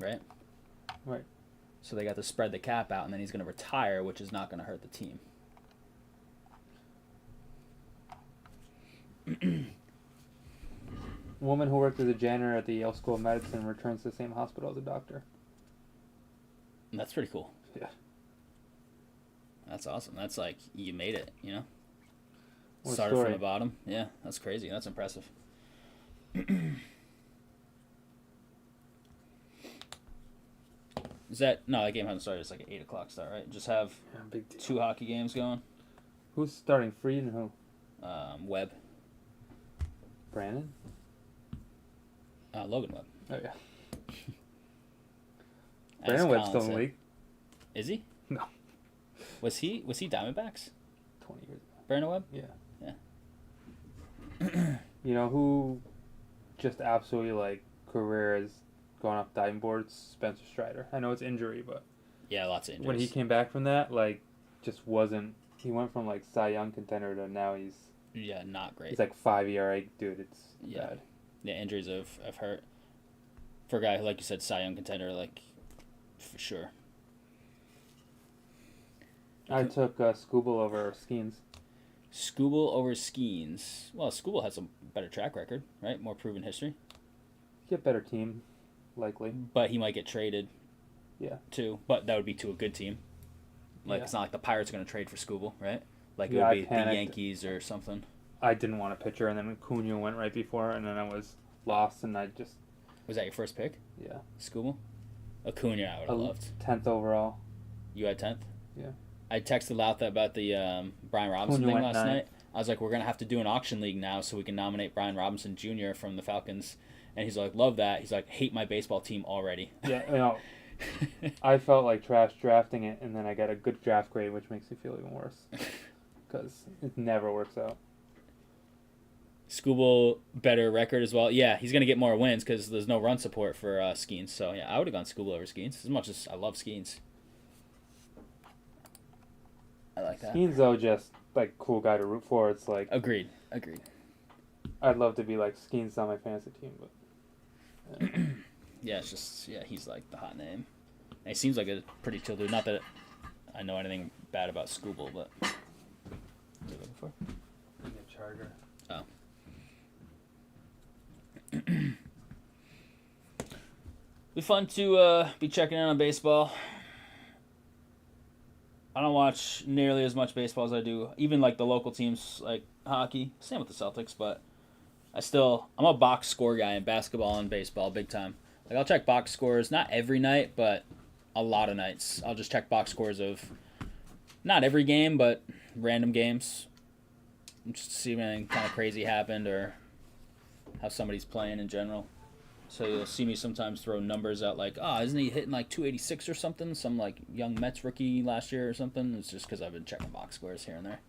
right? Right. So they got to spread the cap out, and then he's going to retire, which is not going to hurt the team. Woman who worked as a janitor at the Yale School of Medicine returns to the same hospital as a doctor. That's pretty cool. Yeah. That's awesome. That's like, you made it, you know? What a Started from story. the bottom. Yeah, that's crazy. That's impressive. Is that... No, that game hasn't started. It's like an 8 o'clock start, right? Just have Yeah, big deal. 2 hockey games going. Who's starting? Freed and who? Webb. Brandon? Logan Webb. Oh, yeah. As Brandon Webb's Colin still in the said. league. Is he? No. Was he Diamondbacks? 20 years ago. Brandon Webb? Yeah. Yeah. You know who just absolutely, like, career has gone off diving boards? Spencer Strider. I know it's injury, but Yeah, lots of injuries. when he came back from that, like, just wasn't... He went from, like, Cy Young contender to now he's not great. like 5 ERA. Dude, it's Yeah. bad. Yeah, injuries have hurt. For a guy who, like you said, Cy Young contender, like, for sure. I took Scooble over Skeens. Scooble over Skeens. Well, Scooble has a better track record, right? More proven history. Get better team, likely. But he might get traded. Yeah. Too. But that would be to a good team. Like, Yeah. It's not like the Pirates are going to trade for Scooble, right? Like, it Yeah, I would be the panicked. Yankees or something. I didn't want a pitcher, and then Cunha went right before, and then I was lost, and I just... Was that your first pick? Yeah. Scooble? Acuna, I would have loved. 10th overall. You had 10th? Yeah. I texted Louth about the Brian Robinson Acuna thing went last 9th. night. I was like, we're going to have to do an auction league now so we can nominate Brian Robinson Jr. from the Falcons. And he's like, love that. He's like, hate my baseball team already. Yeah, you know, I felt like trash drafting it, and then I got a good draft grade, which makes me feel even worse. Because it never works out. Scooble, better record as well. Yeah, he's going to get more wins because there's no run support for Skeens. So, yeah, I would have gone Scooble over Skeens as much as I love Skeens. I like that. Skeens, though, just, like, cool guy to root for. It's like... Agreed. I'd love to be like, Skeens on my fantasy team, but... Yeah, it's just, yeah, he's like the hot name. And he seems like a pretty chill dude. Not that I know anything bad about Scooble, but... What are you looking for? a charger. Oh. Be fun to be checking in on baseball. I don't watch nearly as much baseball as I do, even like the local teams like hockey. Same with the Celtics, but I'm a box score guy in basketball and baseball big time. Like I'll check box scores not every night, but a lot of nights. I'll just check box scores of not every game, but random games. Just to see if anything kind of crazy happened or how somebody's playing in general. So you'll see me sometimes throw numbers out like, isn't he hitting like 286 or something? Some like young Mets rookie last year or something. It's just because I've been checking box scores here and there.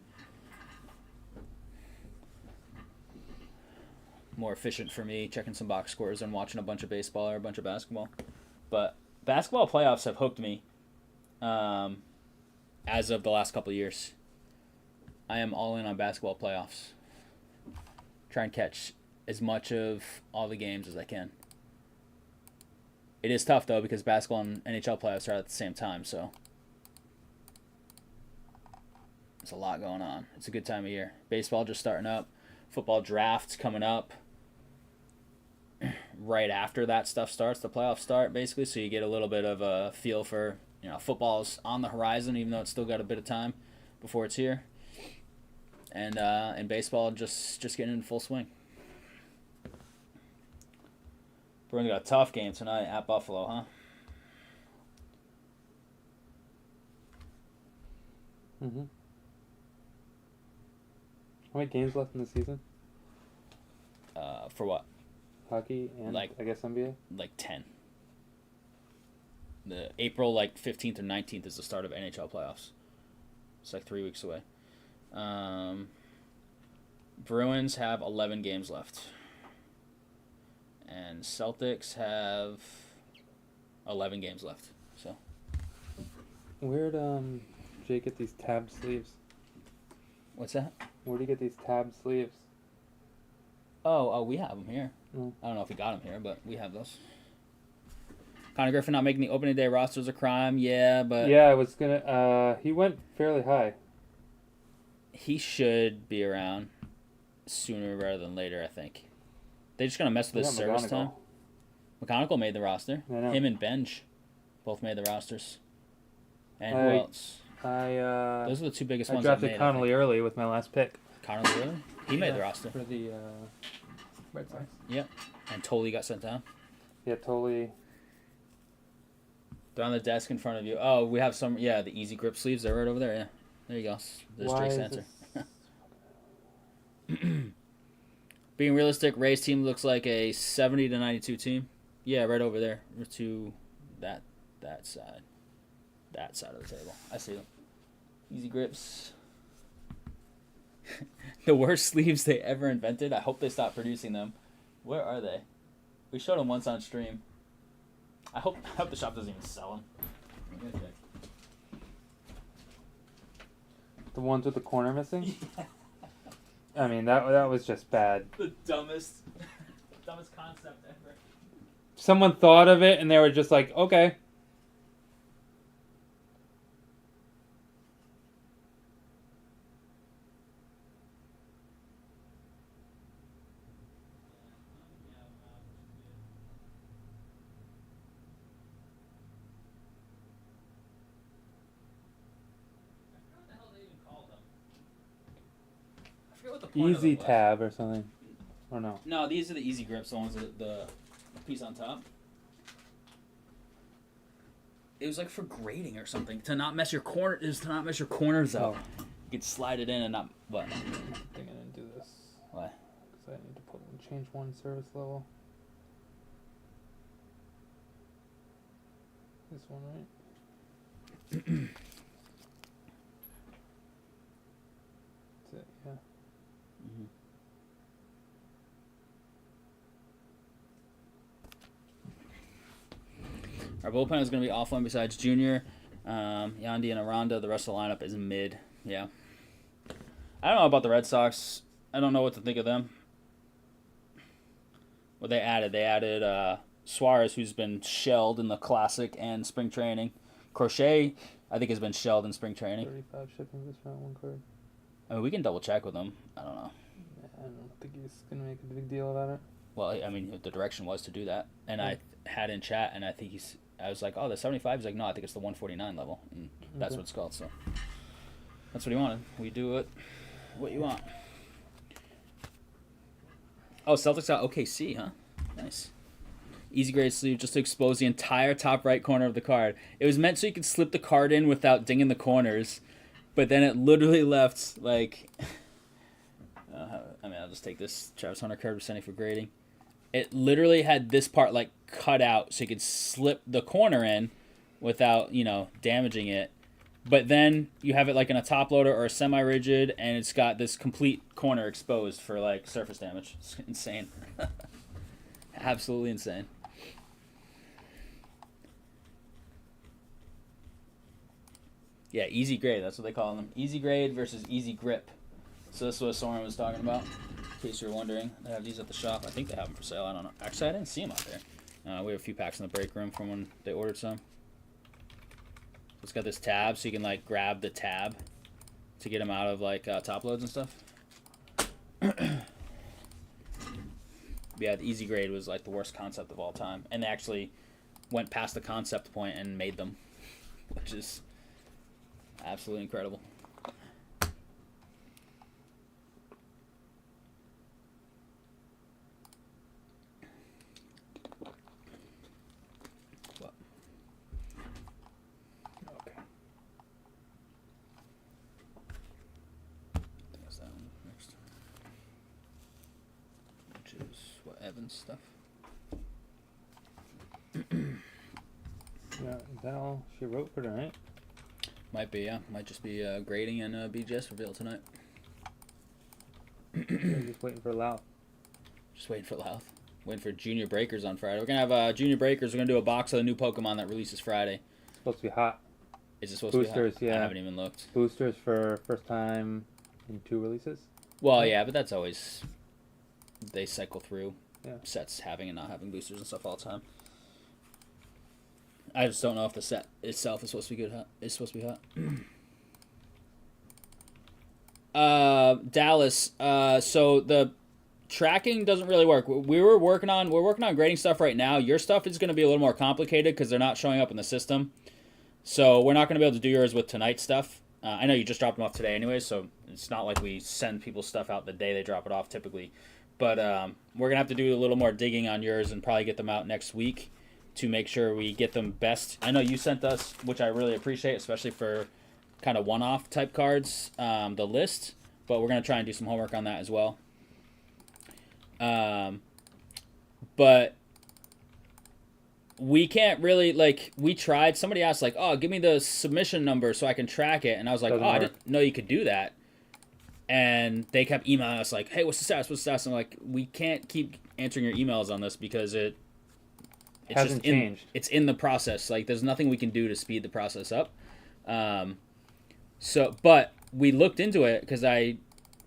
More efficient for me checking some box scores than watching a bunch of baseball or a bunch of basketball. But basketball playoffs have hooked me as of the last couple of years. I am all in on basketball playoffs. Try and catch as much of all the games as I can. It is tough, though, because basketball and NHL playoffs are at the same time, so there's a lot going on. It's a good time of year. Baseball just starting up. Football drafts coming up right after that stuff starts. The playoffs start, basically, so you get a little bit of a feel for, football's on the horizon, even though it's still got a bit of time before it's here. And baseball just getting in full swing. Bruins got a tough game tonight at Buffalo, huh? Mm-hmm. How many games left in the season? For what? Hockey and, I guess, NBA? Like 10. The April, 15th or 19th is the start of NHL playoffs. It's 3 weeks away. Bruins have 11 games left. And Celtics have 11 games left. So Where'd Jake get these tab sleeves? what's that? Where'd he get these tab sleeves? Oh, we have them here. Mm. I don't know if we got them here, but we have those. Connor Griffin not making the opening day roster is a crime. Yeah, but Yeah, I was gonna. He went fairly high. he should be around sooner rather than later, I think. They're just going to mess with his service time. McGonigal made the roster. Him and Benj both made the rosters. And who else? Those are the two biggest ones. I drafted Connolly early with my last pick. Connolly early? He made the roster. For the Red Sox. Yep. And Tolley got sent down. Yeah, Tolley. They're on the desk in front of you. Oh, we have some, the easy grip sleeves. They're right over there, yeah. There you go. There's Drake's answer. Being realistic, Ray's team looks like a 70 to 92 team. Yeah, right over there. To that side. That side of the table. I see them. Easy grips. The worst sleeves they ever invented. I hope they stop producing them. Where are they? We showed them once on stream. I hope the shop doesn't even sell them. The ones with the corner missing? Yeah. I mean, that was just bad. The dumbest concept ever. Someone thought of it and they were just like, okay. Easy tab or something. Or no? No, these are the easy grips, the ones that the piece on top. It was like for grading or something. To not mess your corners up. You could slide it in and not what? I think I didn't do this. Why? Because I need to change one service level. This one, right? That's it, yeah. Mm-hmm. Our bullpen is going to be offline besides Junior, Yandy, and Aranda. The rest of the lineup is mid. Yeah. I don't know about the Red Sox. I don't know what to think of them. What they added Suarez, who's been shelled in the Classic and spring training. Crochet, I think, has been shelled in spring training. 35 shipping this round, one card. I mean, we can double check with him. I don't know. I don't think he's going to make a big deal about it. Well, I mean, the direction was to do that. And I had in chat, and I think I was like, oh, the 75? He's like, no, I think it's the 149 level. And that's what it's called, so. That's what he wanted. We do it what you want. Oh, Celtics out OKC, huh? Nice. Easy grade sleeve just to expose the entire top right corner of the card. It was meant so you could slip the card in without dinging the corners, but then it literally left, like... I'll just take this Travis Hunter card we're sending for grading. It literally had this part, like, cut out so you could slip the corner in without, damaging it. But then you have it, like, in a top loader or a semi-rigid, and it's got this complete corner exposed for, like, surface damage. It's insane. Absolutely insane. Yeah, easy grade. That's what they call them. Easy grade versus easy grip. So this is what Soren was talking about, in case you're wondering. They have these at the shop. I think they have them for sale. I don't know. Actually, I didn't see them out there. We have a few packs in the break room from when they ordered some. It's got this tab, so you can, like, grab the tab to get them out of, like, top loads and stuff. Yeah, the easy grade was, like, the worst concept of all time. And they actually went past the concept point and made them, which is absolutely incredible. Evans stuff. Yeah, is that all she wrote for tonight? Might be, yeah. Might just be grading and BGS Reveal tonight. Just waiting for Louth. Just waiting for Louth. Waiting for Junior Breakers on Friday. We're going to have Junior Breakers. We're going to do a box of the new Pokemon that releases Friday. It's supposed to be hot. Is it supposed Boosters, to be hot? yeah. I haven't even looked. Boosters for first time in 2 releases? Well, yeah, but that's always... They cycle through yeah. Sets having and not having boosters and stuff all the time. I just don't know if the set itself is supposed to be good. Is supposed to be hot. Dallas. So the tracking doesn't really work. We're working on grading stuff right now. Your stuff is going to be a little more complicated because they're not showing up in the system. So we're not going to be able to do yours with tonight's stuff. I know you just dropped them off today anyway, so it's not like we send people's stuff out the day they drop it off typically. But we're going to have to do a little more digging on yours and probably get them out next week to make sure we get them best. I know you sent us, which I really appreciate, especially for kind of one-off type cards, the list. But we're going to try and do some homework on that as well. But we can't really, like, we tried. Somebody asked, like, oh, give me the submission number so I can track it. And I was like, I didn't know you could do that. And they kept emailing us, like, hey, what's the status? What's the status? And I'm like, we can't keep answering your emails on this because it's hasn't changed. It's in the process. Like, there's nothing we can do to speed the process up. But we looked into it because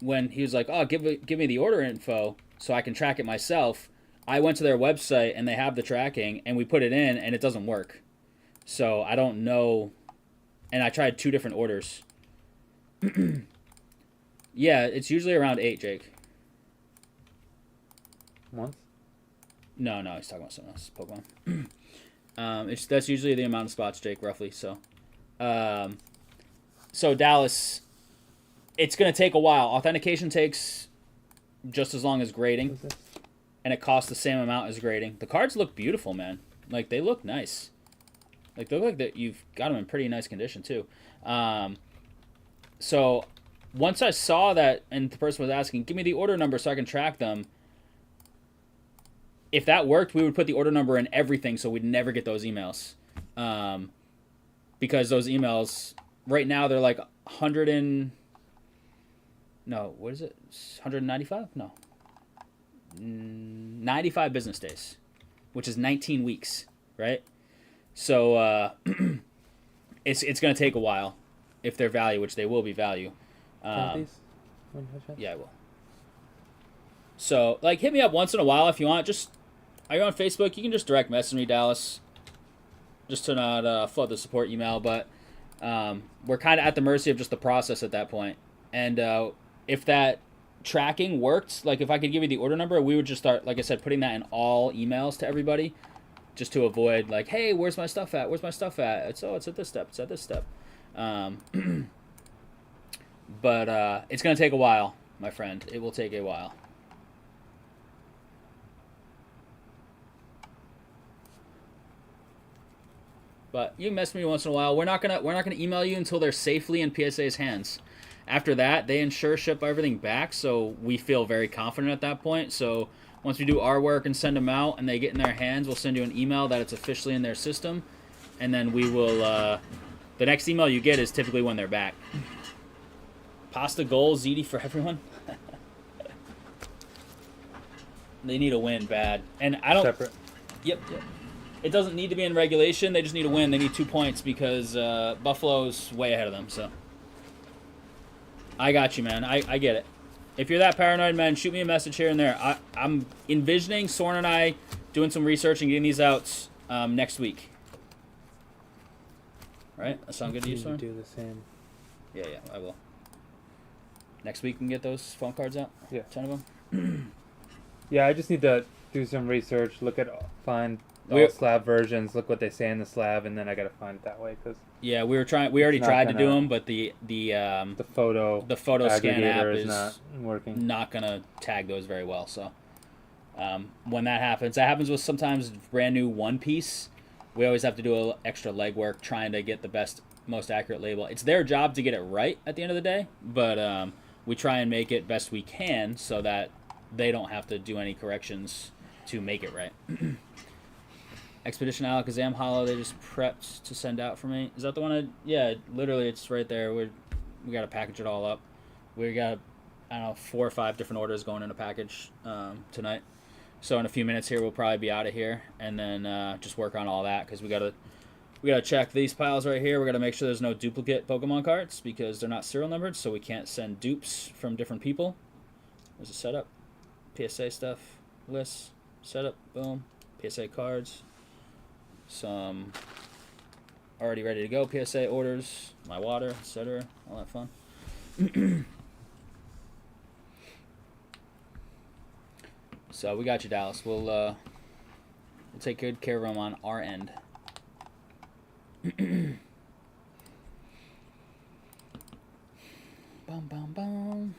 when he was like, oh, give me the order info so I can track it myself, I went to their website and they have the tracking and we put it in and it doesn't work. So I don't know. And I tried 2 different orders. Yeah, it's usually around 8, Jake. Once? No, he's talking about something else. Pokemon. That's usually the amount of spots, Jake, roughly. So Dallas, it's going to take a while. Authentication takes just as long as grading, and it costs the same amount as grading. The cards look beautiful, man. Like, they look nice. Like, they look like that you've got them in pretty nice condition, too. So once I saw that, and the person was asking, give me the order number so I can track them, if that worked, we would put the order number in everything so we'd never get those emails. Because those emails, right now, they're like 195? No. 95 business days, which is 19 weeks, right? So it's going to take a while if they're value, which they will be value. Yeah, I will. So, like, hit me up once in a while if you want. Just, are you on Facebook? You can just direct message me, Dallas, just to not flood the support email. But we're kind of at the mercy of just the process at that point. And if that tracking worked, like if I could give you the order number, we would just start, like I said, putting that in all emails to everybody, just to avoid, like, hey, where's my stuff at? Where's my stuff at? It's at this step. It's at this step. But it's going to take a while, my friend. It will take a while. But you can message me once in a while. We're not gonna email you until they're safely in PSA's hands. After that, they ensure ship everything back, so we feel very confident at that point. So once we do our work and send them out and they get in their hands, we'll send you an email that it's officially in their system, and then we will. The next email you get is typically when they're back. Pasta goal, ZD for everyone. They need a win bad, and I don't. Separate. Yep. It doesn't need to be in regulation. They just need a win. They need 2 points because Buffalo's way ahead of them. So I got you, man. I get it. If you're that paranoid, man, shoot me a message here and there. I'm envisioning Soren and I doing some research and getting these out next week. Right? That sound good to you, Soren? Do the same. Yeah, I will. Next week we can get those phone cards out? Yeah. 10 of them? Yeah, I just need to do some research, find We're- all slab versions, look what they say in the slab, and then I gotta find it that way, because Yeah, we already not tried to do gonna- them, but the the photo scan app aggregator is not working. not gonna tag those very well. So when that happens with sometimes brand new One Piece. We always have to do a extra legwork trying to get the most accurate label. It's their job to get it right at the end of the day, but we try and make it best we can so that they don't have to do any corrections to make it right. Expedition Alakazam Hollow, they just prepped to send out for me. Is that the one? Yeah, literally, it's right there. We got to package it all up. We got, 4 or 5 different orders going in a package tonight. So in a few minutes here, we'll probably be out of here, and then just work on all that, because we gotta check these piles right here. We gotta make sure there's no duplicate Pokemon cards because they're not serial numbered, so we can't send dupes from different people. There's a setup, PSA stuff, lists, setup, boom, PSA cards. Some already ready to go. PSA orders, my water, etc. All that fun. So we got you, Dallas. We'll take good care of them on our end. Bum bum bum.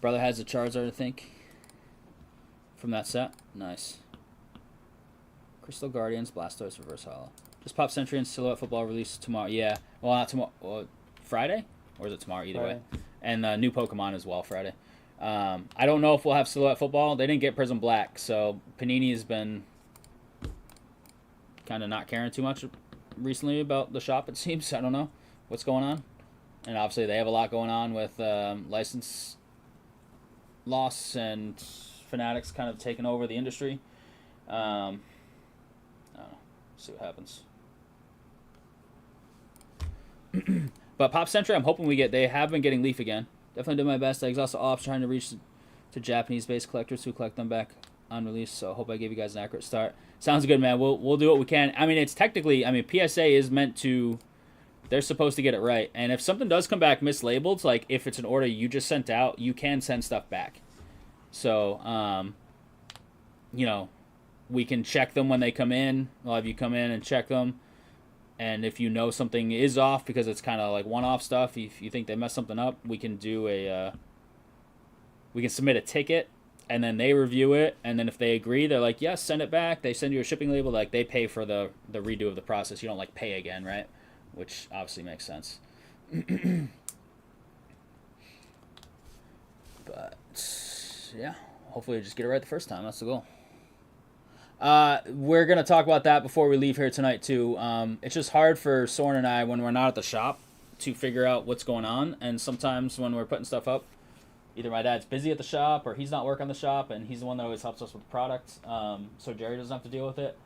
Brother has a Charizard, I think, from that set. Nice. Crystal Guardians, Blastoise, Reverse Hollow. Just Pop Century and Silhouette Football release tomorrow. Yeah. Well, not tomorrow. Well, Friday? Or is it tomorrow? Either way. And new Pokemon as well, Friday. I don't know if we'll have Silhouette Football. They didn't get Prism Black, so Panini has been kind of not caring too much recently about the shop, it seems. I don't know what's going on. And obviously they have a lot going on with license loss and Fanatics kind of taking over the industry. I don't know. See what happens. But Pop Century, I'm hoping we get. They have been getting Leaf again. Definitely did my best. I exhausted all options trying to reach to Japanese-based collectors who collect them back on release. So I hope I gave you guys an accurate start. Sounds good, man. We'll do what we can. I mean, it's technically. I mean, PSA is meant to. They're supposed to get it right. And if something does come back mislabeled, like if it's an order you just sent out, you can send stuff back. So, you know, we can check them when they come in. We'll have you come in and check them. And if you know something is off because it's kind of like one-off stuff, if you think they messed something up, we can do we can submit a ticket, and then they review it. And then if they agree, they're like, yes, send it back. They send you a shipping label. Like, they pay for the redo of the process. You don't, like, pay again, right? Which obviously makes sense. But, yeah, hopefully we just get it right the first time. That's the goal. We're going to talk about that before we leave here tonight, too. It's just hard for Soren and I, when we're not at the shop, to figure out what's going on. And sometimes when we're putting stuff up, either my dad's busy at the shop or he's not working the shop, and he's the one that always helps us with the product. So Jerry doesn't have to deal with it.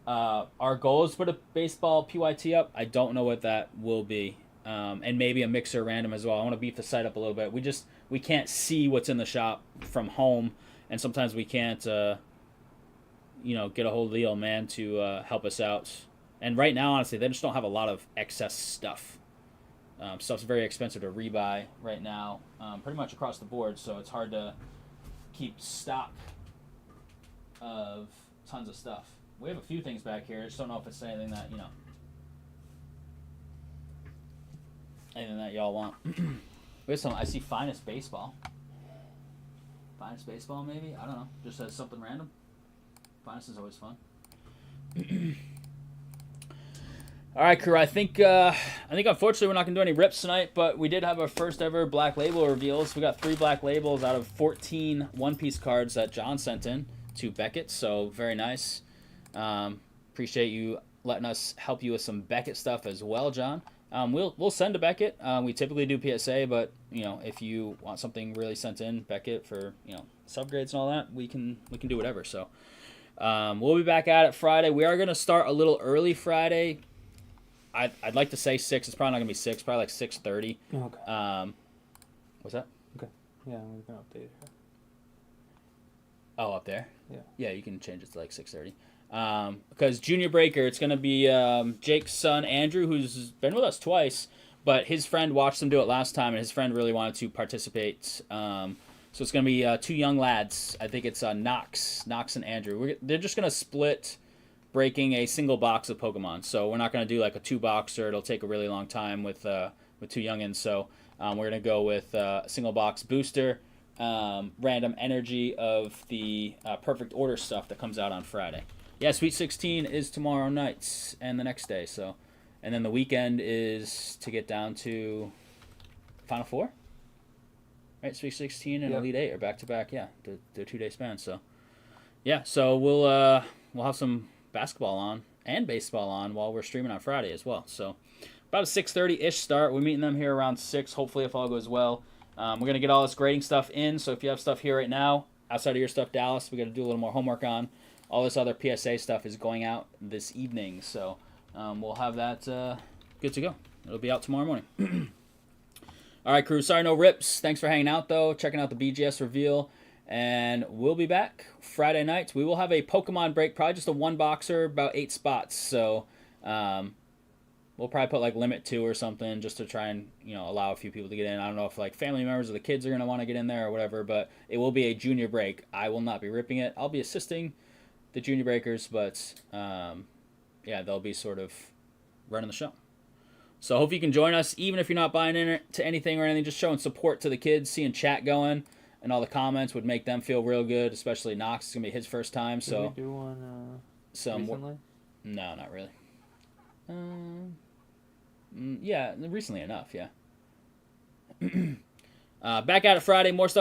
Our goal is to put a baseball PYT up. I don't know what that will be. And maybe a mixer random as well. I want to beef the site up a little bit. We can't see what's in the shop from home, and sometimes we can't, get a hold of the old man to help us out. And right now, honestly, they just don't have a lot of excess stuff. Stuff's very expensive to rebuy right now, pretty much across the board, so it's hard to keep stock of tons of stuff. We have a few things back here. I just don't know if it's anything that, anything that y'all want. We have some, I see Finest Baseball. Finest Baseball, maybe? I don't know. Just says something random. Finest is always fun. All right, crew. I think unfortunately we're not gonna do any rips tonight, but we did have our first ever Black Label reveals. We got 3 Black Labels out of 14 one-piece cards that John sent in to Beckett. So very nice. Appreciate you letting us help you with some Beckett stuff as well, John. We'll send to Beckett. We typically do PSA, but if you want something really sent in Beckett for subgrades and all that, we can do whatever. So we'll be back at it Friday. We are gonna start a little early Friday. I'd like to say 6. It's probably not gonna be 6. Probably like 6:30. Okay. What's that? Okay. Yeah, we're gonna update it here. Oh, up there. Yeah. Yeah, you can change it to like 6:30. Because Junior Breaker, it's gonna be Jake's son Andrew, who's been with us twice, but his friend watched him do it last time, and his friend really wanted to participate. So it's going to be 2 young lads. I think it's Knox and Andrew. They're just going to split breaking a single box of Pokemon. So we're not going to do like a 2-boxer. It'll take a really long time with 2 youngins. So we're going to go with a single box booster, random energy of the perfect order stuff that comes out on Friday. Yeah, Sweet 16 is tomorrow night and the next day. So, and then the weekend is to get down to Final Four. Right, Sweet 16 and Elite 8 are back to back. Yeah, the 2-day span. So, yeah, so we'll have some basketball on and baseball on while we're streaming on Friday as well. So, about a 6:30-ish start. We're meeting them here around 6. Hopefully, if all goes well, we're gonna get all this grading stuff in. So if you have stuff here right now outside of your stuff, Dallas, we got to do a little more homework on. All this other PSA stuff is going out this evening, so we'll have that good to go. It'll be out tomorrow morning. All right, crew. Sorry, no rips. Thanks for hanging out, though. Checking out the BGS Reveal. And we'll be back Friday night. We will have a Pokemon break, probably just a 1-boxer, about 8 spots. So we'll probably put like limit 2 or something just to try and allow a few people to get in. I don't know if like family members or the kids are going to want to get in there or whatever, but it will be a junior break. I will not be ripping it. I'll be assisting the junior breakers, but yeah, they'll be sort of running the show. So I hope you can join us, even if you're not buying into anything or anything, just showing support to the kids, seeing chat going, and all the comments would make them feel real good, especially Knox. It's going to be his first time. Did so we do one recently? No, not really. Yeah, recently enough, yeah. Back at it Friday, more stuff